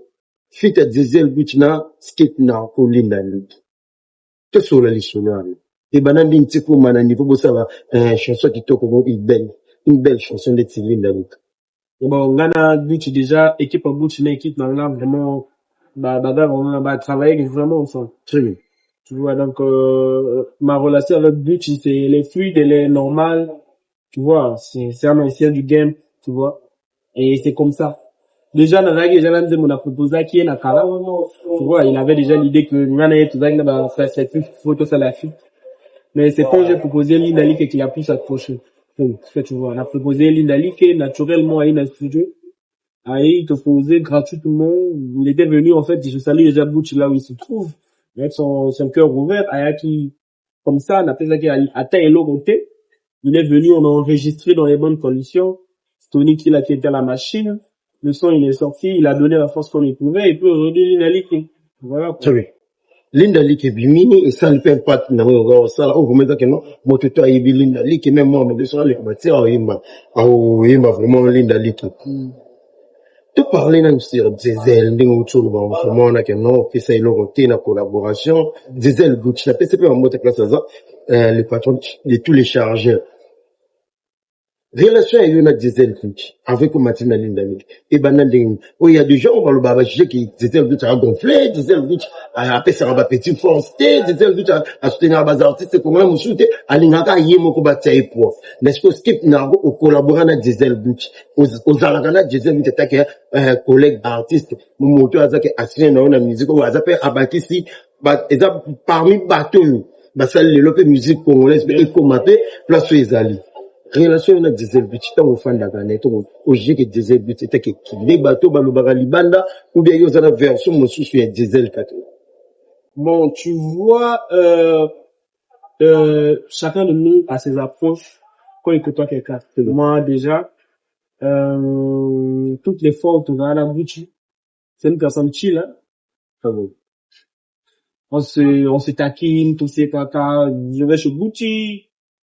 fita Diesel Butch na skate na ko Linda Luke to sola lisonana e banandi ntiko mana niveau bosala chanson kitoko bo une belle chanson de Linda Luke. Bon, Ghana Butch déjà équipe en Butch na équipe dans là vraiment on va travailler vraiment ensemble. Très bien. Tu vois, donc, ma relation avec Butch, c'est les fluides, elle est normale. Tu vois, c'est un ancien du game, tu vois. Et c'est comme ça. Déjà, dans la guerre, on a proposé qui est la Kala. Tu vois, il avait déjà l'idée que, c'est plus photo, ça la fuite. Mais c'est quand j'ai proposé Linda Lee qu'il a pu s'approcher. Tu vois, on a proposé Linda Lee qui naturellement à une studio. Il te faisait gratuitement. Il était venu, en fait, je salue déjà Butch là où il se trouve. Avec son cœur ouvert, Ayaki, comme ça, on appelle ça qu'il a atteint l'eau côté. Il est venu, on a enregistré dans les bonnes conditions. Tony qui l'a quitté à la machine. Le son, il est sorti, il a donné la force qu'on y pouvait, et puis aujourd'hui, Linda Lee, voilà. Très bien. Linda Lee qui est bimini, et ça ne peut pas, ça, là, vous mettez que non, moi, tu as ébi Linda Lee, qui même moi, mais de ça, les matières, il m'a vraiment Linda Lee. Tu parlais dans sur Diesel, ndingo chulu ba mfumona ke no kisa ilo na collaboration Diesel Butch la PCP en mode classe ça le patron de tous les chargeurs. Relation avec une Diesel Butch avec Martina Linda Luke et bananding où il y a des gens on va le babacher qui Diesel Butch a gonflé, Diesel Butch a appelé ça ba petit force, Diesel Butch a soutenir ba artistes comme moi musuté alingaka yemo ko batia pour n'est-ce que skip na au collaborer na Diesel Butch aux alakana Diesel Butch take collègue artiste mon moto azake asien na ona musique ou azape abakisi ba eza parmi bateau ba ça le musique congolaise et commenter place ezali relation na Diesel Butch tant au fan d'Agane to au jeu que Diesel Butch était que les bateaux balobara libanda ou bien yo za version mosu sur Diesel 4. Bon, tu vois chacun de nous a ses approches quand il côtoie quelqu'un. Moi déjà toutes les fois où tu vas à la Butch, c'est une personne chill, hein. Ah bon. On se taquine, tous ces caca, je vais chez Butch.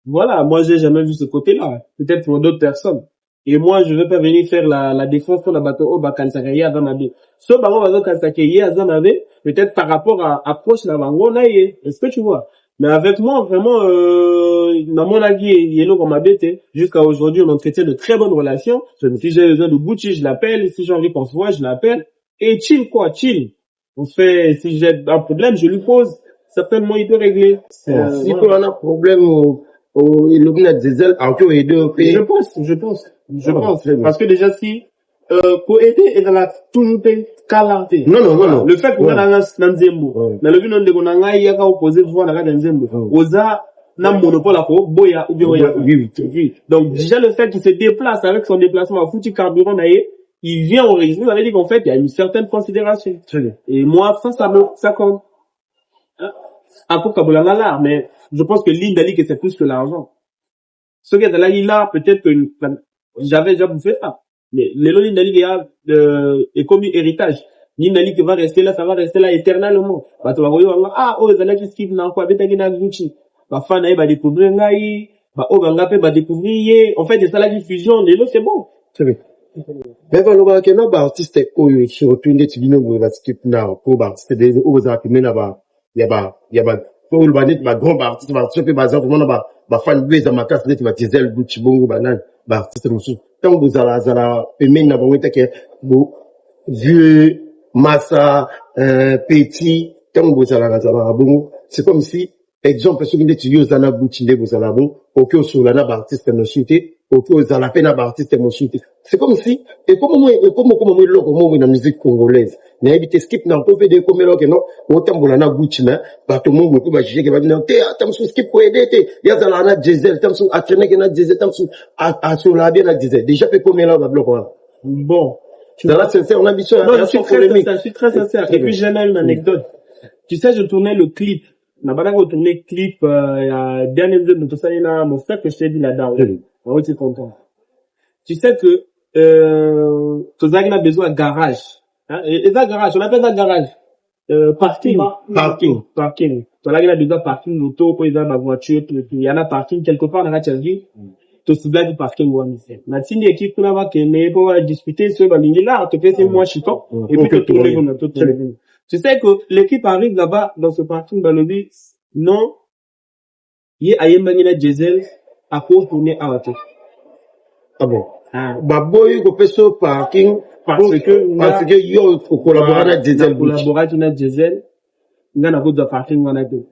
Voilà, moi j'ai jamais vu ce côté-là. Peut-être pour d'autres personnes. Et moi, je veux pas venir faire la défense sur la bateau au Bakansakaye à Zanabe. Ce baron va Bakansakaye à Zanabe, peut-être par rapport à approche la bango là, est-ce que tu vois? Mais avec moi, vraiment, dans mon avis, il est là comme bête. Jusqu'à aujourd'hui, on entretient de très bonnes relations. Si j'ai besoin de Butch, je l'appelle. Si j'ai envie qu'on se voit, je l'appelle. Et chill, quoi, chill. On fait, si j'ai un problème, je lui pose. Certainement, il peut régler. Si on a un problème, il a Diesel, encore et deux, je pense. Parce que déjà, si, pour aider, et dans la toujours calanté. Non. Le fait qu'on a dans Zembo. Mais le but, on a il y a opposé voir dans Zembo. Oza, n'a monopole à quoi, boya, ou bien, oui. Donc, déjà, le fait qu'il se déplace avec son déplacement à foutu carburant, il vient enregistrer, ça veut dire qu'en fait, il y a une certaine considération. Et moi, ça compte. Encore Kabolanga là, mais je pense que l'Indali que c'est plus que l'argent. Ce qui est là, peut-être que j'avais déjà bouffé ça. Mais le l'Indali est comme héritage. L'Indali qui va rester là, ça va rester là éternellement. Bah, tu vas voir, ah, oh, ça là qui skip n'a quoi, bêta qui n'a Gucci. Bah, fan, va découvrir ngai. Bah, oh, va découvrir, en fait, c'est ça la diffusion, les c'est bon. C'est vrai. Mais voilà, que non, bah, artiste, qui retourne des tibino, va skip na, pour bah, c'est des, aux artistes, il y a pour le banit, grand artiste, bah, sur bah, vraiment, fan, bise, ma casse, net, ma diesel, Gucci, bongo, banane, artiste, aussi. Tant que vous allez, aimer, n'a pas que, vieux, massa, petit, tant que vous allez, bongo, c'est comme si, exemple, ceux qui disent, tu as un Gucci, vous allez, bon, ok, sur la, artiste, no cité, ok, vous allez, peine, artiste, no cité. C'est comme si, et comment la musique congolaise, n'a évité skip, n'a pas fait des comme là, que non, autant vous l'en a Gucci, là, bah, tout le monde, beaucoup, bah, j'ai, non, attends, skip, pour aider, il y a la diesel, attends, atteindre, qu'il y a diesel, attends, sur la bien, diesel. Déjà, fait combien là, bah, bon. Dans la sincère, on a mis ça, non, je suis très sincère. Et puis, j'ai même une anecdote. Tu sais, je tournais le clip. On a tourné le clip, il y a dernier vidéo de tout ça, il y a mon frère que je t'ai dit là-dedans. Oui, tu es content. Tu sais que, tout ça, il a besoin de garage. Hein? Et ça, garage, on appelle ça garage. Parking. Tout là, il a besoin de parking, l'auto, pour il a ma voiture, il y en a parking quelque part dans la Tchadji. Tout ce là du parking, on sait. La team d'équipe, on va pour discuter sur la ligne là, te fait, c'est moi, chiton. Et puis, tout le monde, tout le monde. Tu sais que l'équipe arrive là-bas, dans ce parking, dans le but, non, il y a un diesel, à cause tourner à l'auto. Ah bon? Bah, boy, on fait ce parking, parce que, yo, faut collaborer avec diesel. Collaborer avec diesel, il y a un peu de parking, on a deux.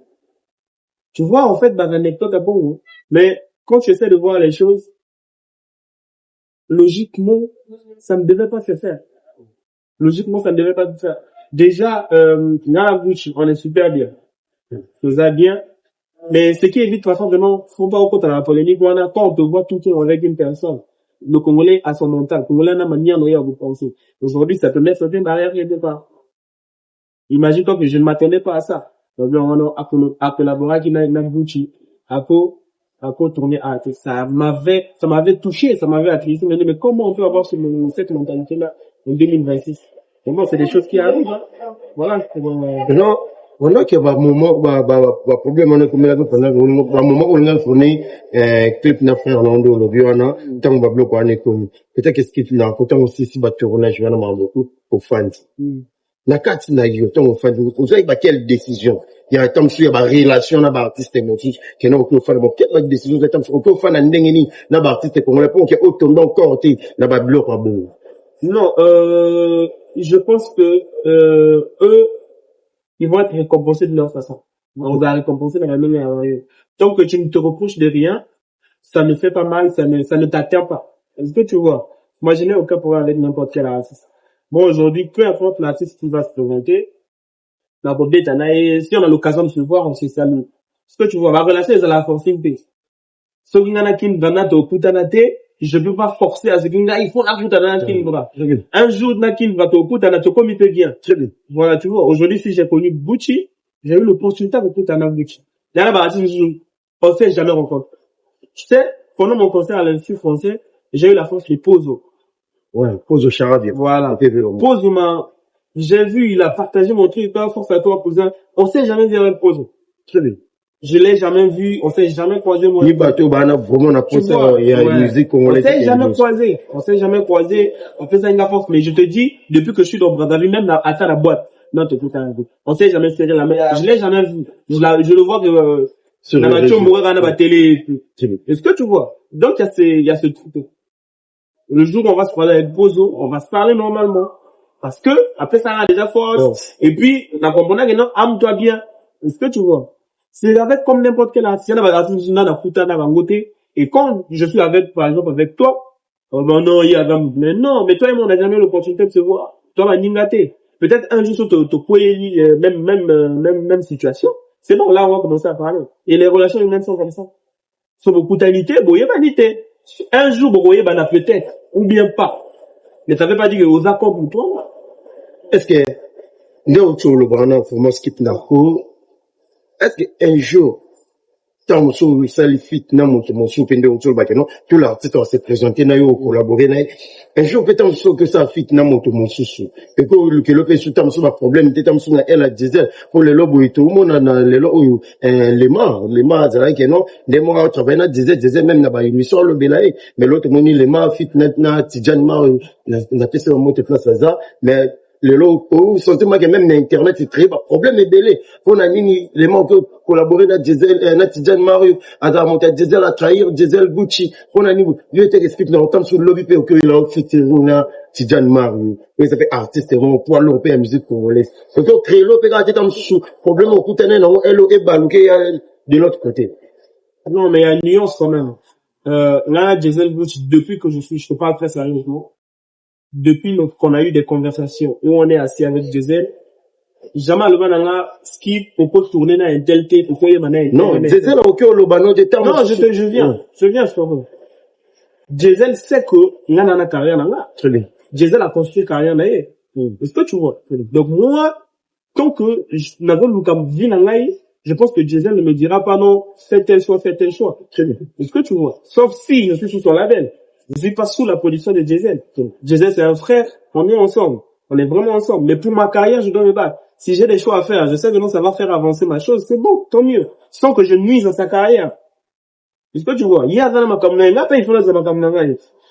Tu vois, en fait, dans l'anecdote, à bon, mais, quand tu essaies de voir les choses, logiquement, ça ne devait pas se faire. Logiquement, ça ne devait pas se faire. Déjà, dans la bouche, on est super bien. Tout ça bien. Mais ce qui évite, de toute façon, vraiment, faut pas au compte à la polémique, quand on te voit tout le temps avec une personne. Le Congolais a son mental. Le Congolais a une manière de vous penser. Aujourd'hui, ça peut mettre sur une barrière quelque part. Imagine-toi que je ne m'attendais pas à ça. Donc, on a collaboré avec une Gucci. À tourner à ça m'avait touché, ça m'avait attristé. Mais comment on peut avoir cette mentalité-là en 2026? Et bon, c'est des choses qui arrivent, hein. Voilà. Non, on a qu'il y a un moment, problème, on a comme là, un moment où on a tourné, clip na frère Orlando, le Viana, tant on va bloquer un école. Peut-être qu'est-ce qu'il y a, pourtant aussi, si bah, tournage, je vais en avoir beaucoup, pour fans. La carte, n'a eu, tant on fait, vous avez, quelle décision? Il y a un temps sur la relation, n'a pas artiste émotif, qui n'a aucun fan, bon, quelle décision, vous êtes aucun fan, n'a pas artiste, pour répondre, qu'il y a autant d'encore, n'a pas bloqué, bon. Non, je pense que, eux, ils vont être récompensés de leur façon. On va récompenser de la même manière. Tant que tu ne te reproches de rien, ça ne fait pas mal, ça ne t'atteint pas. Est-ce que tu vois? Moi, je n'ai aucun problème avec n'importe quel artiste. Bon, aujourd'hui, peu importe l'artiste qui va se présenter, si on a l'occasion de se voir, on se salue. Est-ce que tu vois? Ma relation est à la force une paix. Ce qui n'a qu'une banane au putanate, je ne peux pas forcer à ce qu'il il faut la putanate qui va. Un jour, Nakin va au putanate comme il peut bien. Voilà, tu vois. Aujourd'hui, si j'ai connu Gucci, j'ai eu l'opportunité de putanate Gucci. On s'est jamais rencontré. Tu sais, pendant mon concert à l'Institut français, j'ai eu la force de Pozo. Ouais, Pozo Charabia. Voilà. Pozo j'ai vu, il a partagé mon truc, force à toi, cousin. On s'est jamais vu avec Pozo. Très bien. Je l'ai jamais vu, on s'est jamais croisé, moi. Ni bateau, vraiment, on a posé, il y a une musique congolaise. On s'est jamais croisé. On fait ça une force. Mais je te dis, depuis que je suis dans Brazzaville, même à la boîte. Non, t'es tout un peu. On s'est jamais serré la main. Je l'ai jamais vu. Je le vois que, sur la voiture, mourir à la télé. Est-ce que tu vois? Donc, il y a ce truc. Le jour où on va se parler avec Pozo, on va se parler normalement. Parce que, après ça, on a déjà force. Et puis, on comprend que non, ame-toi bien. Est-ce que tu vois? C'est avec comme n'importe quel artiste. Et quand je suis avec, par exemple, avec toi, oh ben non, il y a mais non, mais toi et moi, on n'a jamais eu l'opportunité de se voir. Toi, ma ningate. Peut-être un jour, même situation. C'est bon, là, on va commencer à parler. Et les relations humaines sont comme ça. Sur beaucoup d'anité, un jour, peut-être, ou bien pas. Mais ça veut pas dire que aux accords pour toi. Est-ce que, nous, le Brana, pour moi, skip narco, est-ce qu'un jour, tant que ça le fit, na mon soupende au sol bakeno, tout l'artiste va se présenter, na yo collaborer, na un jour peut-être que ça fit, na mon souci. Et que le fait tant que problème, tant que elle a disait, pour les lobes et tout le monde, na les lobes, les mains, c'est que non, les mains, travailler, na disait même na ba émission, le belaï, mais l'autre moni, les mains fit, na tijan ma, na fait ça, monte place à ça, mais les lots, sentiment que même l'internet c'est très bas. Problème est belé. Pour la mini, les gens qui collaborer dans Diesel, Natijan Mario, à monter Diesel à trahir, Diesel Gucci. Pour la mini, je t'explique dans le temps sur le lobby, pour que il a fait Tijan Mario. Et ça fait artiste, vraiment, pour l'Europe, la musique congolaise. Donc, très low, peut être dans sous problème au coûté, non, elle est balouqué de l'autre côté. Non, mais il y a une nuance quand même. Là, Diesel Gucci, depuis que je te parle très sérieusement, depuis qu'on a eu des conversations où on est assis avec Diesel, jamais le banana skip on peut tourner dans un tel thé pour que les non Diesel a aucun lobano de temps. Non, je viens sur vous. Diesel sait que il a une carrière là. Diesel a construit carrière là. Est-ce que tu vois? Donc moi, tant que n'a pas comme vie là, je pense que Diesel ne me dira pas non, fais tel choix. Est-ce que tu vois? Sauf si je suis sous son label. Je suis pas sous la production de Diesel. Diesel, c'est un frère. On est ensemble. On est vraiment ensemble. Mais pour ma carrière, je dois me battre. Si j'ai des choix à faire, je sais que non, ça va faire avancer ma chose. C'est bon, tant mieux. Sans que je nuise à sa carrière. Est-ce que tu vois? Il y a dans ma caméra, il n'a pas il faut dans ma caméra.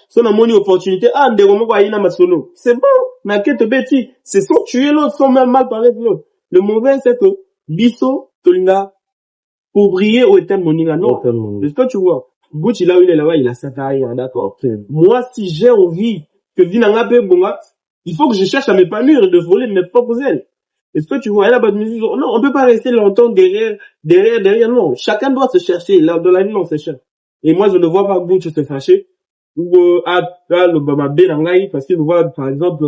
Si on a mon opportunité, de moment quoi, il a ma solo. C'est bon. Mais qu'est-ce que c'est soit tuer l'autre, soit même mal parler de l'autre. Le mauvais, c'est que, Bisso, Tolinga, pour briller au thème moninga, non. Est-ce que tu vois? Gucci, là où il est là-bas, il a sa carrière, d'accord. Moi, si j'ai envie que Vinanga peut bonga, il faut que je cherche à m'épanouir et de voler mes propres ailes. Est-ce que tu vois, elle a pas de musique, non, on peut pas rester longtemps derrière, non. Chacun doit se chercher, là, dans la vie, on se cherche. Et moi, je ne vois pas Gucci se fâcher, ou, le Bamabé Nangaï, parce qu'il voit, par exemple,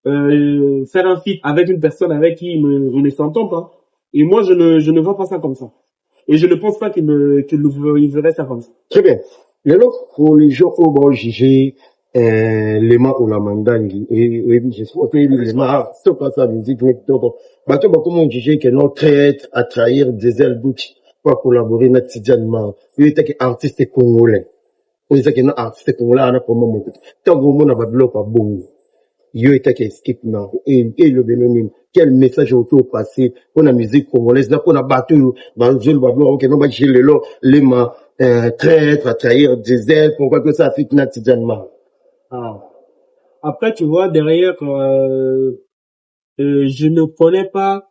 faire un feat avec une personne avec qui on ne s'entend pas. Et moi, je ne vois pas ça comme ça. Et je ne pense pas qu'il verrait ça comme ça. Très bien. Pour les gens qui vont juger, les mains ou la mandangi, et je sais que les mains, c'est pas ça, musique, mais tout. Bah, tu vois, comment juger que notre traite à trahir des ailes Gucci, pour collaborer dans Tidjan Ma, il était artiste congolais. Il était artiste congolais, on a pour moi, tant que mon a pas bloqué, pas bon. Yo était qui skip na et le bénémin quel message auto passé pour la musique congolaise là pour la battu dans le bablo OK non ba chile lo les ma traître à trahir des ailes pourquoi que ça fit na tidjanement. Après tu vois derrière je ne connais pas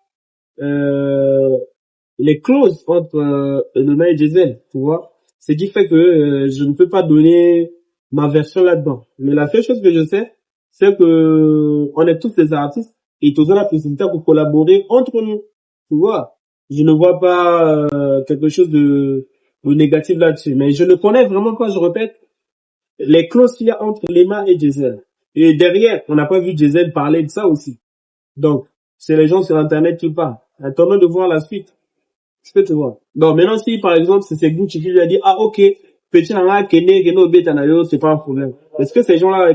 les clauses entre Nona et Diesel, tu vois, ce qui fait que je ne peux pas donner ma version là-dedans, mais la seule chose que je sais c'est que on est tous des artistes et tous la possibilité pour collaborer entre nous. Tu vois, je ne vois pas quelque chose de négatif là-dessus. Mais je ne connais vraiment pas, je répète, les clauses qu'il y a entre Lema et Diesel. Et derrière, on n'a pas vu Diesel parler de ça aussi. Donc, c'est les gens sur Internet qui parlent. Attendons de voir la suite. Ce que tu vois. Donc maintenant, si par exemple, c'est Gucci qui lui a dit, ok, petit nana, Keno, Betanayo, c'est pas un problème. Qu'est-ce que ces gens-là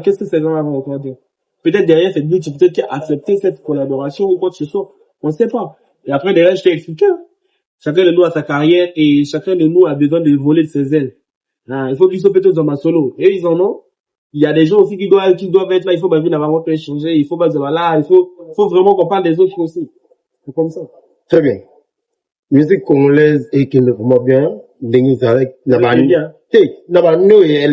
vont encore dire? Peut-être derrière, c'est Gucci, peut-être qui a accepté cette collaboration ou quoi que ce soit. On ne sait pas. Et après, derrière, je t'ai expliqué. Chacun de nous a sa carrière et chacun de nous a besoin de voler de ses ailes. Il faut qu'ils soient peut-être dans ma solo. Et ils en ont. Il y a des gens aussi qui doivent être là. Il faut venir avoir un échanger. Il faut pas là. Il faut vraiment qu'on parle des autres aussi. C'est comme ça. Très bien. Musique congolaise et qui ne vraiment bien. Denizarek, bien. Naba no et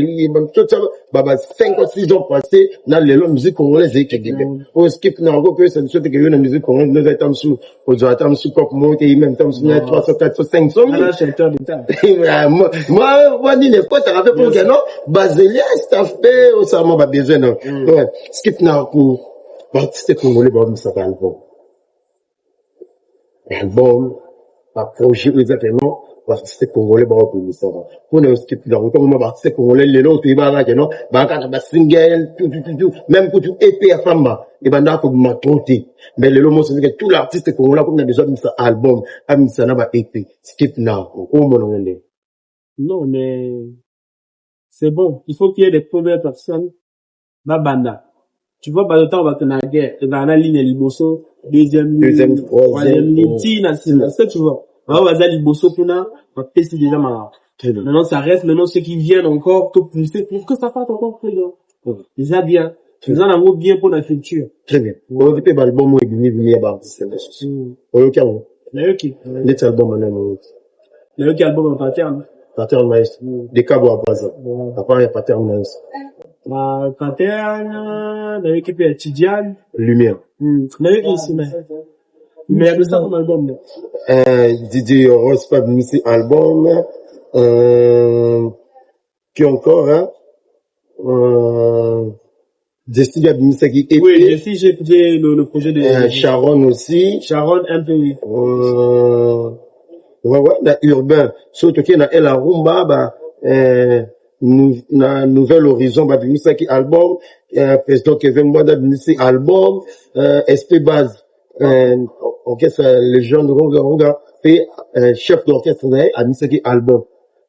tout ça, baba 5 ou 6 ans passés, dans les musique congolaise et qui gagne. Au skip, n'a encore que c'est une chose que la musique congolaise, nous attendons sous, aux attendons sous cop monte et même temps sous 300, 400, 500 000. Moi, ni les potes, avec pour que non, Basélia, staff, au ça m'a besoin, non. Ouais. Skip n'a pour, artiste congolais, bah, ça va album, un projet, exactement. Artiste congolais ba ko ça va pour le skip là comme ma artiste congolais les autres ba là que non ba ka ba single tout même pour tout EP à femme et ben là faut ma tonter mais le mot c'est que tout l'artiste congolais comme on a besoin de ça album am ça na ba EP skip là au mon non mais c'est bon il faut qu'il y ait des premières personnes ba banda tu vois pas le temps va que na guerre dans la ligne liboso deuxième troisième ligne c'est ça tu vois. Alors, Bazali Bosso Kuna, on va tester déjà ma. Très bien. Maintenant, ça reste, maintenant, ceux qui viennent encore, tout pousser, pour que ça fasse encore plus grand. Déjà bien. Nous en avons bien pour la culture. Très bien. On va faire l'album où il y a des artistes. On va faire D'ailleurs, qui? les albums en un D'ailleurs, qui album en pattern? pattern maestro. Des câbles à base. Après, il y a pattern maestro. Pattern, d'ailleurs, qui fait Tidiane. Lumière. D'ailleurs, qui ici, mais il y a ça comme album, Didier Rose, pas venu ici album. Qui encore, hein? Jessica Bimisaki et oui, Jessie, j'ai écouté le projet de Sharon aussi. Sharon, un peu, oui. Ouais, dans urbain. Surtout qu'il y a la rumba, Nouvel Horizon, Bimisaki album, président Kevin Mwanda Bimisaki album, SP Base, orchestre, les jeunes, et chef d'orchestre, à Bimisaki album.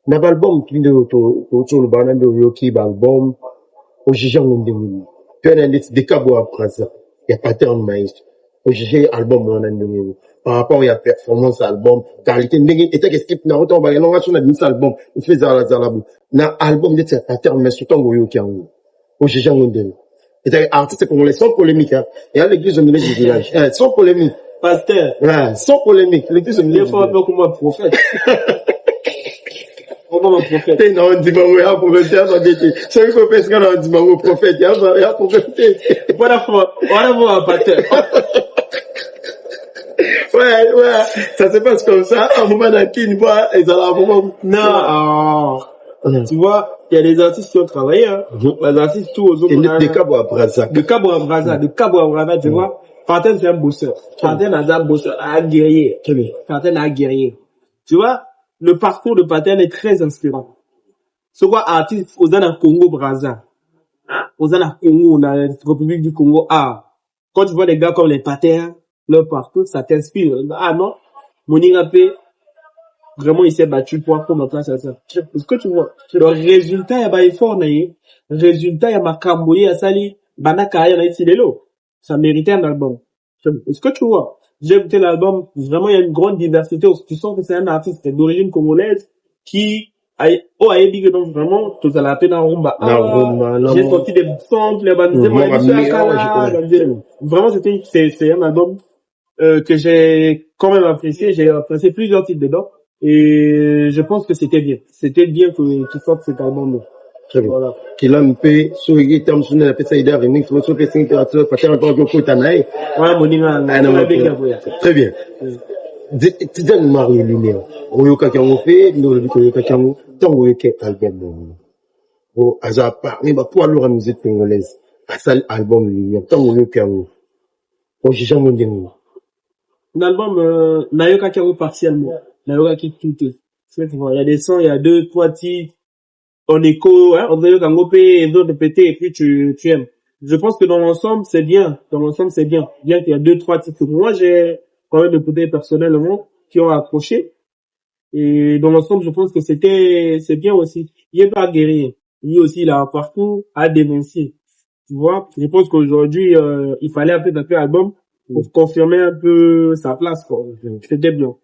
Mais l'album, qui est autour le banane de Yoki, album, au Jijan Ndemini. Puis, on a des câbles à Brasa. Il y a pattern maestro. Au Jijan album, on a Ndemini. Par rapport à la performance album, qualité, Ndemini, et t'as skip, na autant, bah, non, on a mis album, on fait Zalabou. Na album, c'est pattern maestro, tant que Yoki, au Jijan Ndemini. Et t'as artiste congolais, sans polémique, hein. Et à l'église de du village. Sans polémique. Pasteur. Ouais, sans polémique. L'église de Il faut un peu comme moi, prophète. Comment mon prophète? T'es non, on dit, bah, oui, prophète, c'est vrai qu'on fait ce qu'on a dit, bah, oui, prophète, il y a prophète. Voilà, un pasteur. Ouais, ça se passe comme ça, un moment d'un qui une fois, et ça va un moment. Non, tu vois, il y a des artistes qui ont travaillé, hein. Les artistes, tous aux autres. Des Cabo à Brasa. De Cabo à Brasa, tu vois. Fanten, c'est un bosseur. Fanten, c'est un bosseur, un guerrier. Fanten, un guerrier. Tu vois, le parcours de Paten est très inspirant. Ce quoi, artiste, aux dans Congo, Brazza. Aux dans Congo, dans la République du Congo, quand tu vois des gars comme les Paten, leur parcours, ça t'inspire. Ah non, Monirapé, vraiment, il s'est battu pour mettre place à ça. Est-ce que tu vois? Le résultat, il y a pas effort, le résultat, il y a ma camboyé à Sali, Banaka, il y a ici, ça méritait un album. Est-ce que tu vois? J'ai écouté l'album, vraiment, il y a une grande diversité. Tu sens que c'est un artiste d'origine congolaise qui a dit que donc vraiment, tout à la peine en rumba. J'ai sorti des samples, les bandes, vraiment, c'est un album, que j'ai quand même apprécié. J'ai apprécié plusieurs titres dedans. Et je pense que c'était bien. C'était bien que tu sortes cet album-là. Très bien. Voilà. Qu'il a un peu, sur les termes, sur la PC, il a remix, sur le PC, parce qu'il a encore beaucoup d'années. Ouais, mon ima, très bien. Tu dis, Mario Lumière. Oyoka qui a fait, nous, le but Oyoka qui a fait, tant Oyoka album. Au hasard, mais pour alors la musique congolaise, à ça, album Lumière, tant Oyoka qui a fait. Au Jijan Mondémo. L'album, Nayoka qui a fait partiellement. Nayoka qui tout. Il y a des sons, il y a 2-3 titres. En écho, hein, on dirait qu'en OP et d'autres pété, et puis tu aimes. Je pense que dans l'ensemble, c'est bien. Dans l'ensemble, c'est bien. Bien qu'il y a 2-3 titres. Moi, j'ai quand même écouté personnellement qui ont accroché. Et dans l'ensemble, je pense que c'est bien aussi. Il est pas guerrier. Lui aussi, il a un parcours à dénoncer. Tu vois? Je pense qu'aujourd'hui, il fallait un peu taper l'album pour confirmer un peu sa place, quoi. C'était bien.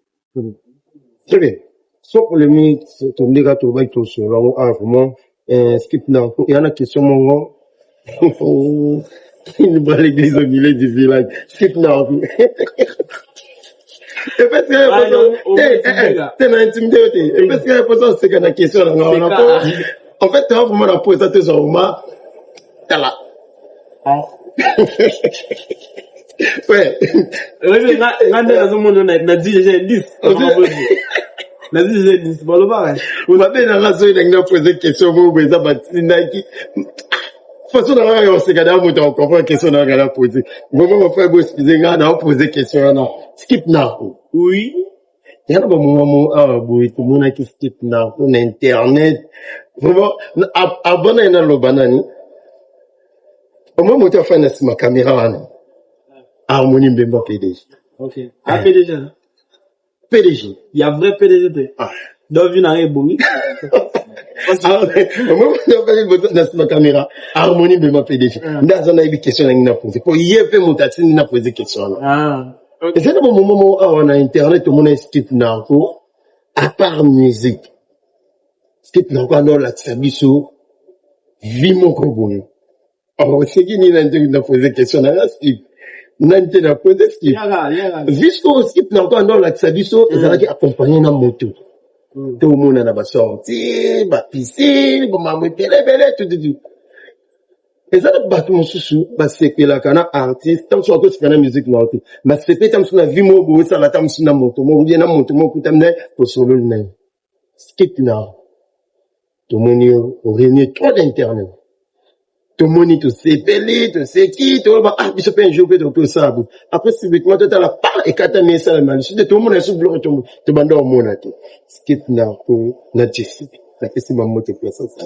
Très bien. Sans polémique, ton dégât, tu vas tout sur vraiment, skip now. Il y en a qui sont mon il va à l'église au milieu du village. Skip now. Et parce que, t'es dans l'intimité, et parce que la personne, c'est qu'on a question, en fait, tu vas vraiment la poser à tes hommes, t'as là. Ouais. Oui, mais, dans ce monde, on a dit, j'ai 10. Vas-y, j'ai dit, c'est pas le pareil. Vous avez la raison, il a posé question, vous, vous avez bâti, Nike. De toute façon, on s'est gardé à monter, on comprend la question, on a posé. Vous m'avez fait, vous excusez, on a posé question, non. Skip now. Oui. Il y a un moment, tout le monde a qui skip now, on a internet. Vraiment, avant, on a le banani. Au moment où tu as fait ma caméra, Harmonie Mbemba PDG. Ok. Ah, PDG. PDG. Il y a vrai PDG. Donc, il y a un bon. Au moment où tu as fait ma caméra, Harmonie Mbemba PDG. Dans un avis question, il a posé. Pour y faire mon tatine, il a posé question. Et c'est le moment où on a internet, tout le monde est skip narco, à part musique. Skip narco, alors la tsabiso, vie mon kobouni. Alors, c'est qui n'a posé question, là, skip. Nante n'a posé skip. Yaga. Jusqu'au skip narco, alors la tsabiso, ils allaient accompagner dans moto. Tout le monde en a sorti, piscine, tout. Et ça, bateau mon chouchou, c'est que la cana artiste, tant soit que c'est la musique non, mais c'est peut-être comme la vie mo, ça la tam sur la moto, mo bien na moto, mo kutamne pour solo le nez. Skip na. Tout le monde au réunir trop d'internet. Tout le monde tout s'épelé, tout c'est qui, tout le monde je peux un jour peut tout ça. Après c'est vite moi tout à la part et quand t'as ça mal, tout le monde est sous bloc tout bande au monde là. Skip na pour na Jessie. Ça fait c'est ma moto personne ça.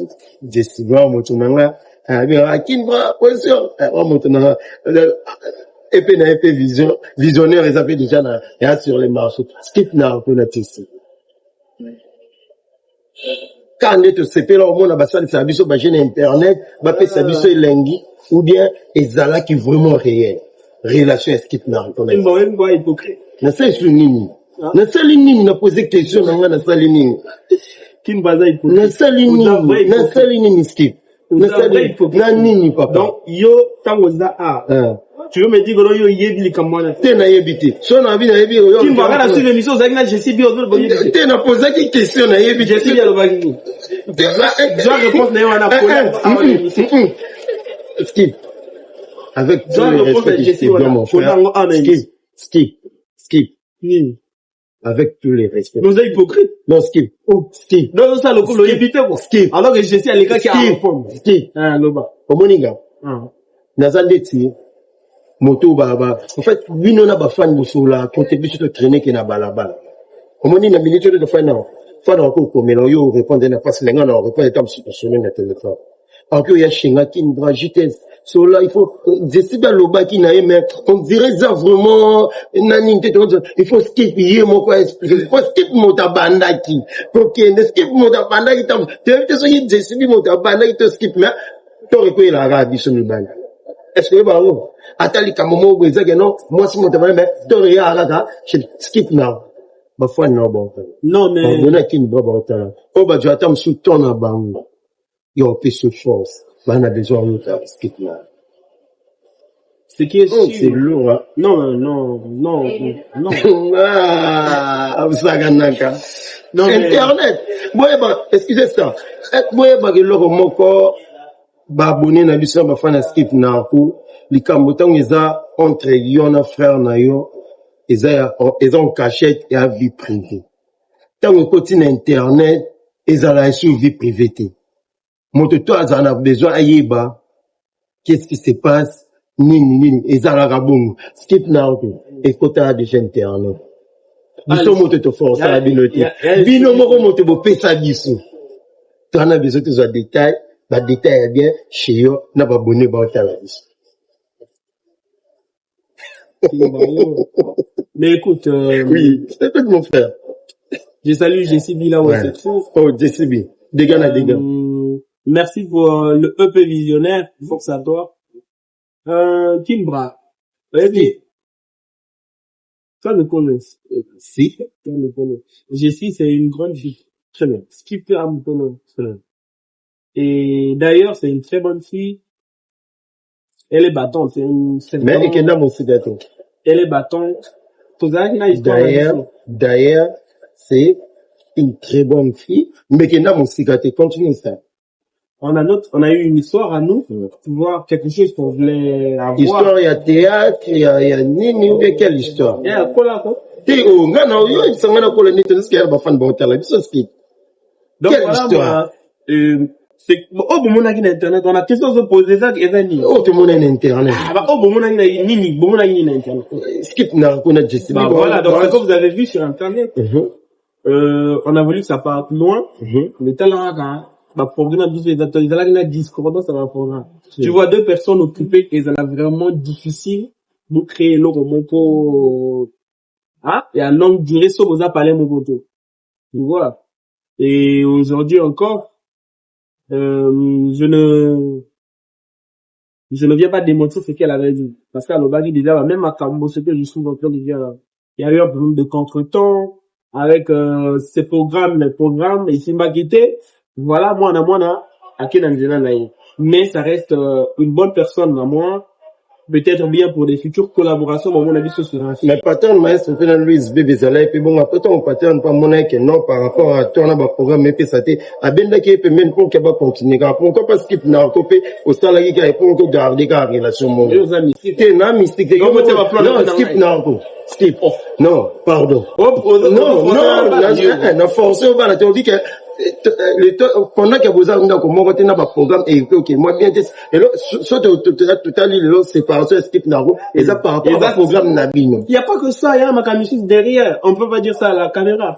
Jessie va moto na Kinbra, position, on monte dans épée visionnaire, ils avaient déjà là, sur les marchés. Skip n'a pas ici. Quand on est au CP, là, au monde, ça, c'est abisso, internet, c'est abisso, lengi, ou bien, ezala qui vraiment réel. Relation, skip n'a pas ici. Une voix hypocrite. Na sa nini. Na sa nini, na posé question, na sa nini. Kinbaza hypocrite. Na sa nini, skip. Na nini papa. Donc yo tangoza tu veux me dire que yo yebi kamwana te na yebiti so na bi na yebi yo qui va na sur l'émission ça na Jessie bi ozo boye te na poser qui question na yebi Jessie ya lobaki je réponse na yo na pola skip avec je réponse na Jessie mon frère skip avec tous les respects. Nous sommes hypocrites. Non, skip. Oh, skip. Non, ça, le coup, le éviter, quoi. Skip. Alors que Jessie, elle est là qui a répondu. Skip. Loba. Omoninga. Nazandeti. Moto baba. En fait, lui, non, a fan de sola, contribution de traîner qui n'a balabala. Omoni na minute de fin, non. Fan encore comme yo répondre na face lenga, non, répondre comme si personne n'a téléphone. Encore, il y a Shinga qui ne bra vitesse. So là, il faut, j'essaie de l'oba qui n'a mais on dirait ça vraiment, il faut skip, mon quoi expliquer. Il faut skip mon tabanda qui. Ok, ne skip mon tabanda qui t'as, tu as vu, tu j'essaie mon tabanda qui te skip, mais, t'aurais quoi il a ravi sur le ban. Est-ce que, bah, oh, attends, comme moi, vous dites que non, moi, si mon tabanda, mais, t'aurais ravi, je skip now. Bah, foi, non, bon. Non, mais. On a qui ne va pas, oh, bah, tu attends sous ton abang. Il y a un peu de force. On a besoin de faire skip là. Ce qui est sûr. C'est lourd, hein? Non. Non, Internet. Moi, excusez ça. Moi, que l'euro moko, abonné na biso, fan à skip na ko, li kambotan eza entre yon frère na yo, eza en cachette et à vie privée. Tant que continue Internet, eza la sur vie privée. Moto toi, en a besoin ayeba. Qu'est-ce qui se passe? Nini, ezala bon. Skip now, et kota déjà internet. Biso moto to force à binote. Bino moko moto bo pesa biso. Tu en as besoin de détails, détail bien, chez yo, n'a pas abonné ba otala biso. Mais écoute, oui, c'est tout mon frère. Je salue Jessie B là où elle se trouve. Oh, Jessie B. Dégâts na dégâts. Merci pour le EP visionnaire. Force à toi. Kinbra. Vas-y. Ça me connaît. Si. Ça me connaît. Jessie, c'est une grande fille. Très bien. Skipper à me connaît. Et d'ailleurs, c'est une très bonne fille. Elle est battante. Mais elle est dans mon cigato. Elle est battante. D'ailleurs, c'est une très bonne fille. Mais qui est dans mon cigato. Continue ça. On a eu une histoire à nous, tu vois, quelque chose qu'on voulait avoir. Histoire, il y a théâtre, il y a nini, ou quelle histoire? Il y a quoi? T'es au ngana, il s'en va dans le nid, c'est ce qu'il y a dans le bâtiment, c'est ce qui. Quelle histoire? C'est, bon, mon avis internet, on a question de poser ça, et ça, ni. Oh, tout le monde est internet. Bon, mon avis, ni, bon, mon avis, internet. Skip n'a, qu'on a Jessie. Voilà, donc, c'est comme vous avez vu sur internet. On a voulu que ça parte loin, mais tellement, programme discordance dans le programme. Tu vois deux personnes occupées et ça a vraiment difficile de créer le roman pour et à longue durée ça vous a parlé mon poteau. Tu vois. Et aujourd'hui encore je je ne viens pas démontrer ce qu'elle avait dit. Parce qu'à l'Obagi, déjà, même à Kambo, ce que je trouve en train de dire, il y a eu un problème de contretemps avec ces programmes, et Simbakité. Voilà, moi, à Kenanjela Naï. Mais ça reste une bonne personne à moi. Peut-être bien pour des futures collaborations, mais à mon avis, ce sera ainsi. Mais pattern maestro pe na Louis Bébé Zala et puis bon après ton pattern pas mon que non par rapport à toi na ba programme mais ça te abenda qui peut même pour qu'il va continuer pourquoi parce qu'il n'a coupé au stade qui a pour que garder la relation mon c'est na mystique non skip na ko skip non pardon non forcé on va la te dit que pendant que vous avez un programme et ok moi bien et là soit total le séparation skip naro et ça par rapport au programme nabino il y a pas que ça il y a ma camisole derrière on peut pas dire ça à la caméra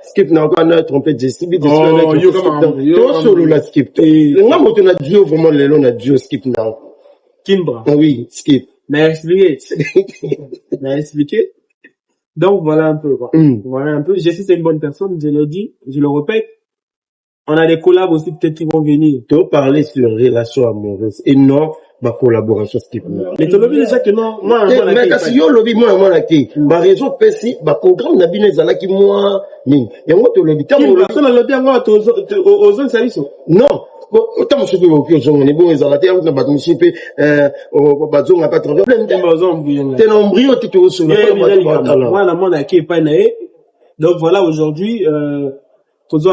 skip naro on a trompé de skip yo solo la skip nga moto na duo vraiment le long na duo skip naro Kimbra oui skip merci donc voilà un peu quoi voilà un peu je sais c'est une bonne personne je le dis je le répète. On a des collabs aussi peut-être qui vont venir. Tu veux parler sur relations amoureuses et non ma collaboration skip. Mais tu l'as déjà que non. Moi, mais parce que yo lobby moi la qui. Ma raison pesi, ma programme na bino ezala ki moi ni. Yango to lobby ta mo lobby. Na lobby yango aux zones service. Non. Autant je peux vous dire on est bon ezala te na ba misipe bazo na pas problème. T'es l'embryo tu te sur le moi na mona qui pas na. Donc voilà aujourd'hui tous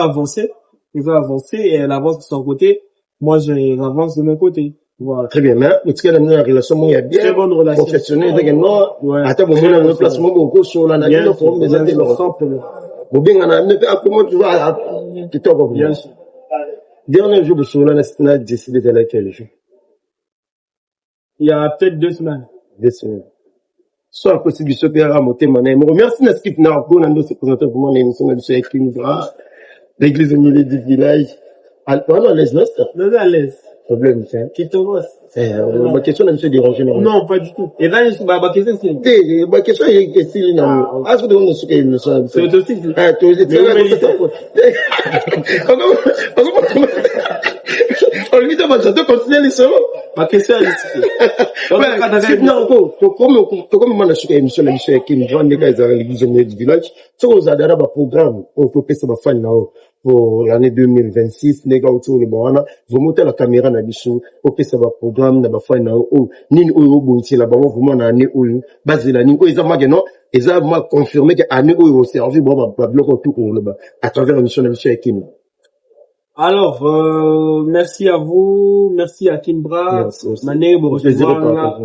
ils ont avancé et elle avance de son côté. Moi, j'avance de mon côté. Voilà. Très bien, mais tu as une relation, il y a bien. Très bonne relation. Professionnelle, ouais. Attends, bon, on a un placement, beaucoup sur la nature, pour me aider. Bon, bien, on a comment tu vas, tu t'en vas bien. Dernier jour de Sola, on a décidé d'aller à quel jour? Il y a peut-être 2 semaines. 2 semaines. Soit possible, je peux ramonter mon nez. Merci, Naskip Narko, on a se présenter pour mon émission de ce Kinvra. L'église au milieu du village. Alors, à l'aise, non, à l'aise. Problème, c'est. Qui te voit? Ma question, elle me fait déranger, non? Non, pas du tout. Et là, ma question, c'est. Ma question, c'est, non. Ah, je vous demande ce qu'elle me soit. C'est aussi. Ah, tu es on lui demande de continuer les solos. Ma question, elle est. Non, comme on a su l'émission, l'émission qui me vend les gars à l'église du village, ça vous a donné un programme pour que ça va faire pour l'année 2026, les gars autour de Boana, vous montez la caméra dans le pour que ça va programme, dans la fin de ni ou bonti là-bas, vraiment dans l'année où, basé la ni où ils ont maintenant, ils ont confirmé que l'année où ils ont servi, bon, bah, bloquer tout pour là-bas, à travers l'émission qui nous. Alors, merci à vous, merci à Kimbra, Mané, bon, Kimbra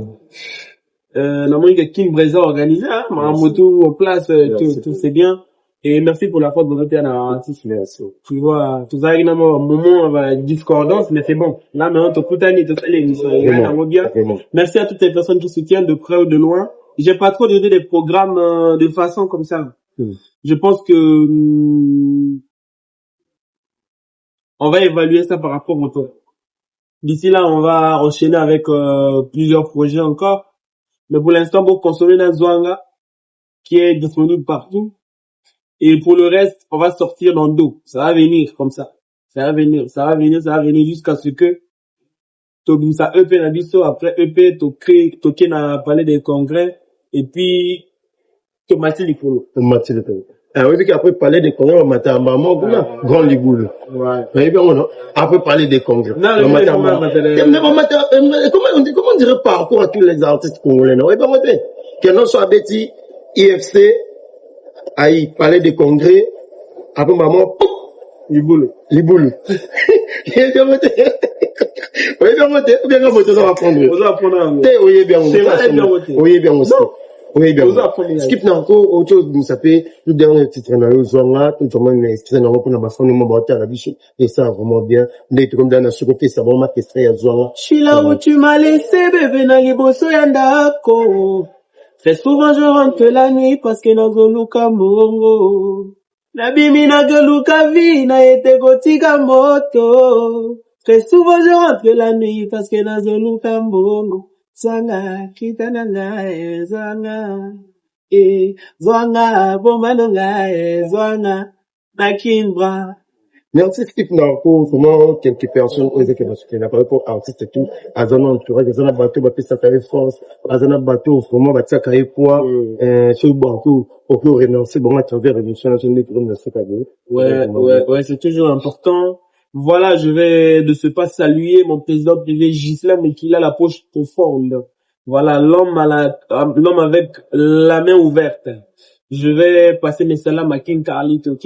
organisé, hein, ma moto en place, tout c'est bien. Et merci pour la faute de votre artiste. Merci. Tu vois, tout ça, il y a un moment, discordance, mais c'est bon. Là, maintenant, tout bien. Merci à toutes les personnes qui soutiennent de près ou de loin. J'ai pas trop donné des programmes, de façon comme ça. Je pense que, on va évaluer ça par rapport au temps. D'ici là, on va enchaîner avec, plusieurs projets encore. Mais pour l'instant, pour consommer la Zwanga, qui est disponible partout. Et pour le reste, on va sortir dans le dos. Ça va venir comme ça. Ça va venir jusqu'à ce que ça EP na biso, après EP, toqué na palais des congrès, et puis, tomati likolo. Ah oui, après parler des congrès, on m'a dit, grand ligoule. Ouais. Après parler des congrès. Comment on dirait par rapport à tous les artistes congolais, non? Et ben, on dit, que non soit Betty, IFC, aïe, parler des congrès, après maman, liboule. Oui, bien monté. Oui, bien monté. Bien monté, on va apprendre. On va apprendre. Oui, bien monté. Oui, bien monté. Oui, bien. Skip n'a encore autre chose, nous savez, tout dernier titre, on a eu Zonga, tout le monde est extrait, on a pour la famille, on va à la biche, et ça, vraiment bien. Dès que comme dans la sûreté, ça va marquer extrait à Zonga. Je suis là où tu m'as laissé, bébé, na liboso yandako. Très souvent, je rentre la nuit parce que na goluka mongo. Na bimi na goluka vi, na ete gotika moto. Très souvent, je rentre la nuit parce que na goluka mongo. Zwanga, kitana ngae, zwanga, zwanga, bomba ngae, zwanga, na Kimbra, Merci Steve Narco, vraiment quelques personnes qui ont été là, par rapport à artistes et tout, Azana entourage, Azana bateau, bapé ça carré force, Azana bateau, vraiment, bapé ça carré poids, sur le bateau, pour que renoncer, bon, à travers l'émission nationale de remercier ta vie. Ouais, c'est toujours important. Voilà, je vais de ce pas saluer mon président privé Ghislain, mais qu'il a la poche profonde. Voilà, l'homme avec la main ouverte. Je vais passer mes salams à King Carlito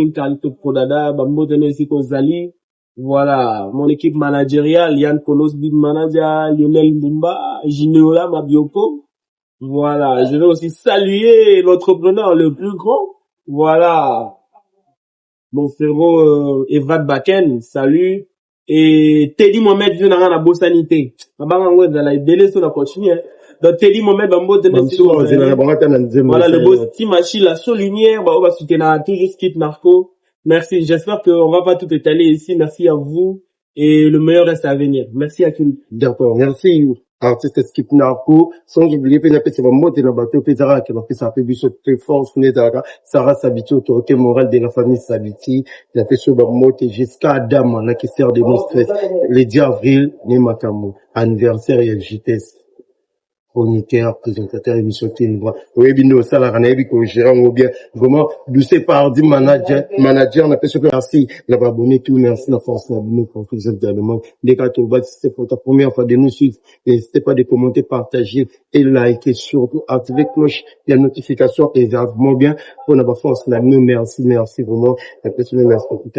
Prodada, Bambo Tennessee Kozali. Voilà, mon équipe managériale, Yann Konos, Big Manager, Lionel Mbumba, Gineola Mabioko. Voilà, je vais aussi saluer l'entrepreneur le plus grand. Voilà, mon frérot Evad Baken, salut. Et Teddy Mohamed vient dans la bosanité. Dans la délai sur la continue. Donc Teddy Mohamed Bambo Tennessee. Voilà, le boss Timachi, la lumière, on va soutenir toujours Skip Narco. Merci, j'espère qu'on va pas tout étaler ici. Merci à vous. Et le meilleur reste à venir. Merci à tous. D'accord, merci. Artiste Skip Narco, sans oublier que c'est vraiment de la bateau Pézara qui m'a fait sa biso très force, Sarah s'habitue autorité morale de la famille s'habitue, il a fait ce mot jusqu'à Adam, qui sert de mon stress. Le 10 avril, Nemakamo, anniversaire et JTS. Chroniqueur, présentateur, émission télévision. Oui, bino, ça, la ranaïbi, ko gérant, ou bien, vraiment, doucé par dit manager, on a fait ce que merci, l'avoir abonné, tout, merci, la force, l'abonné, pour tout ça, également. Dès qu'à ton bas, si c'est pour ta première fois de nous suivre, n'hésitez pas de commenter, partager, et liker, surtout, activer cloche, la notification, et vraiment bien, pour avoir force, la nous, merci, vraiment, la personne, merci, pour tout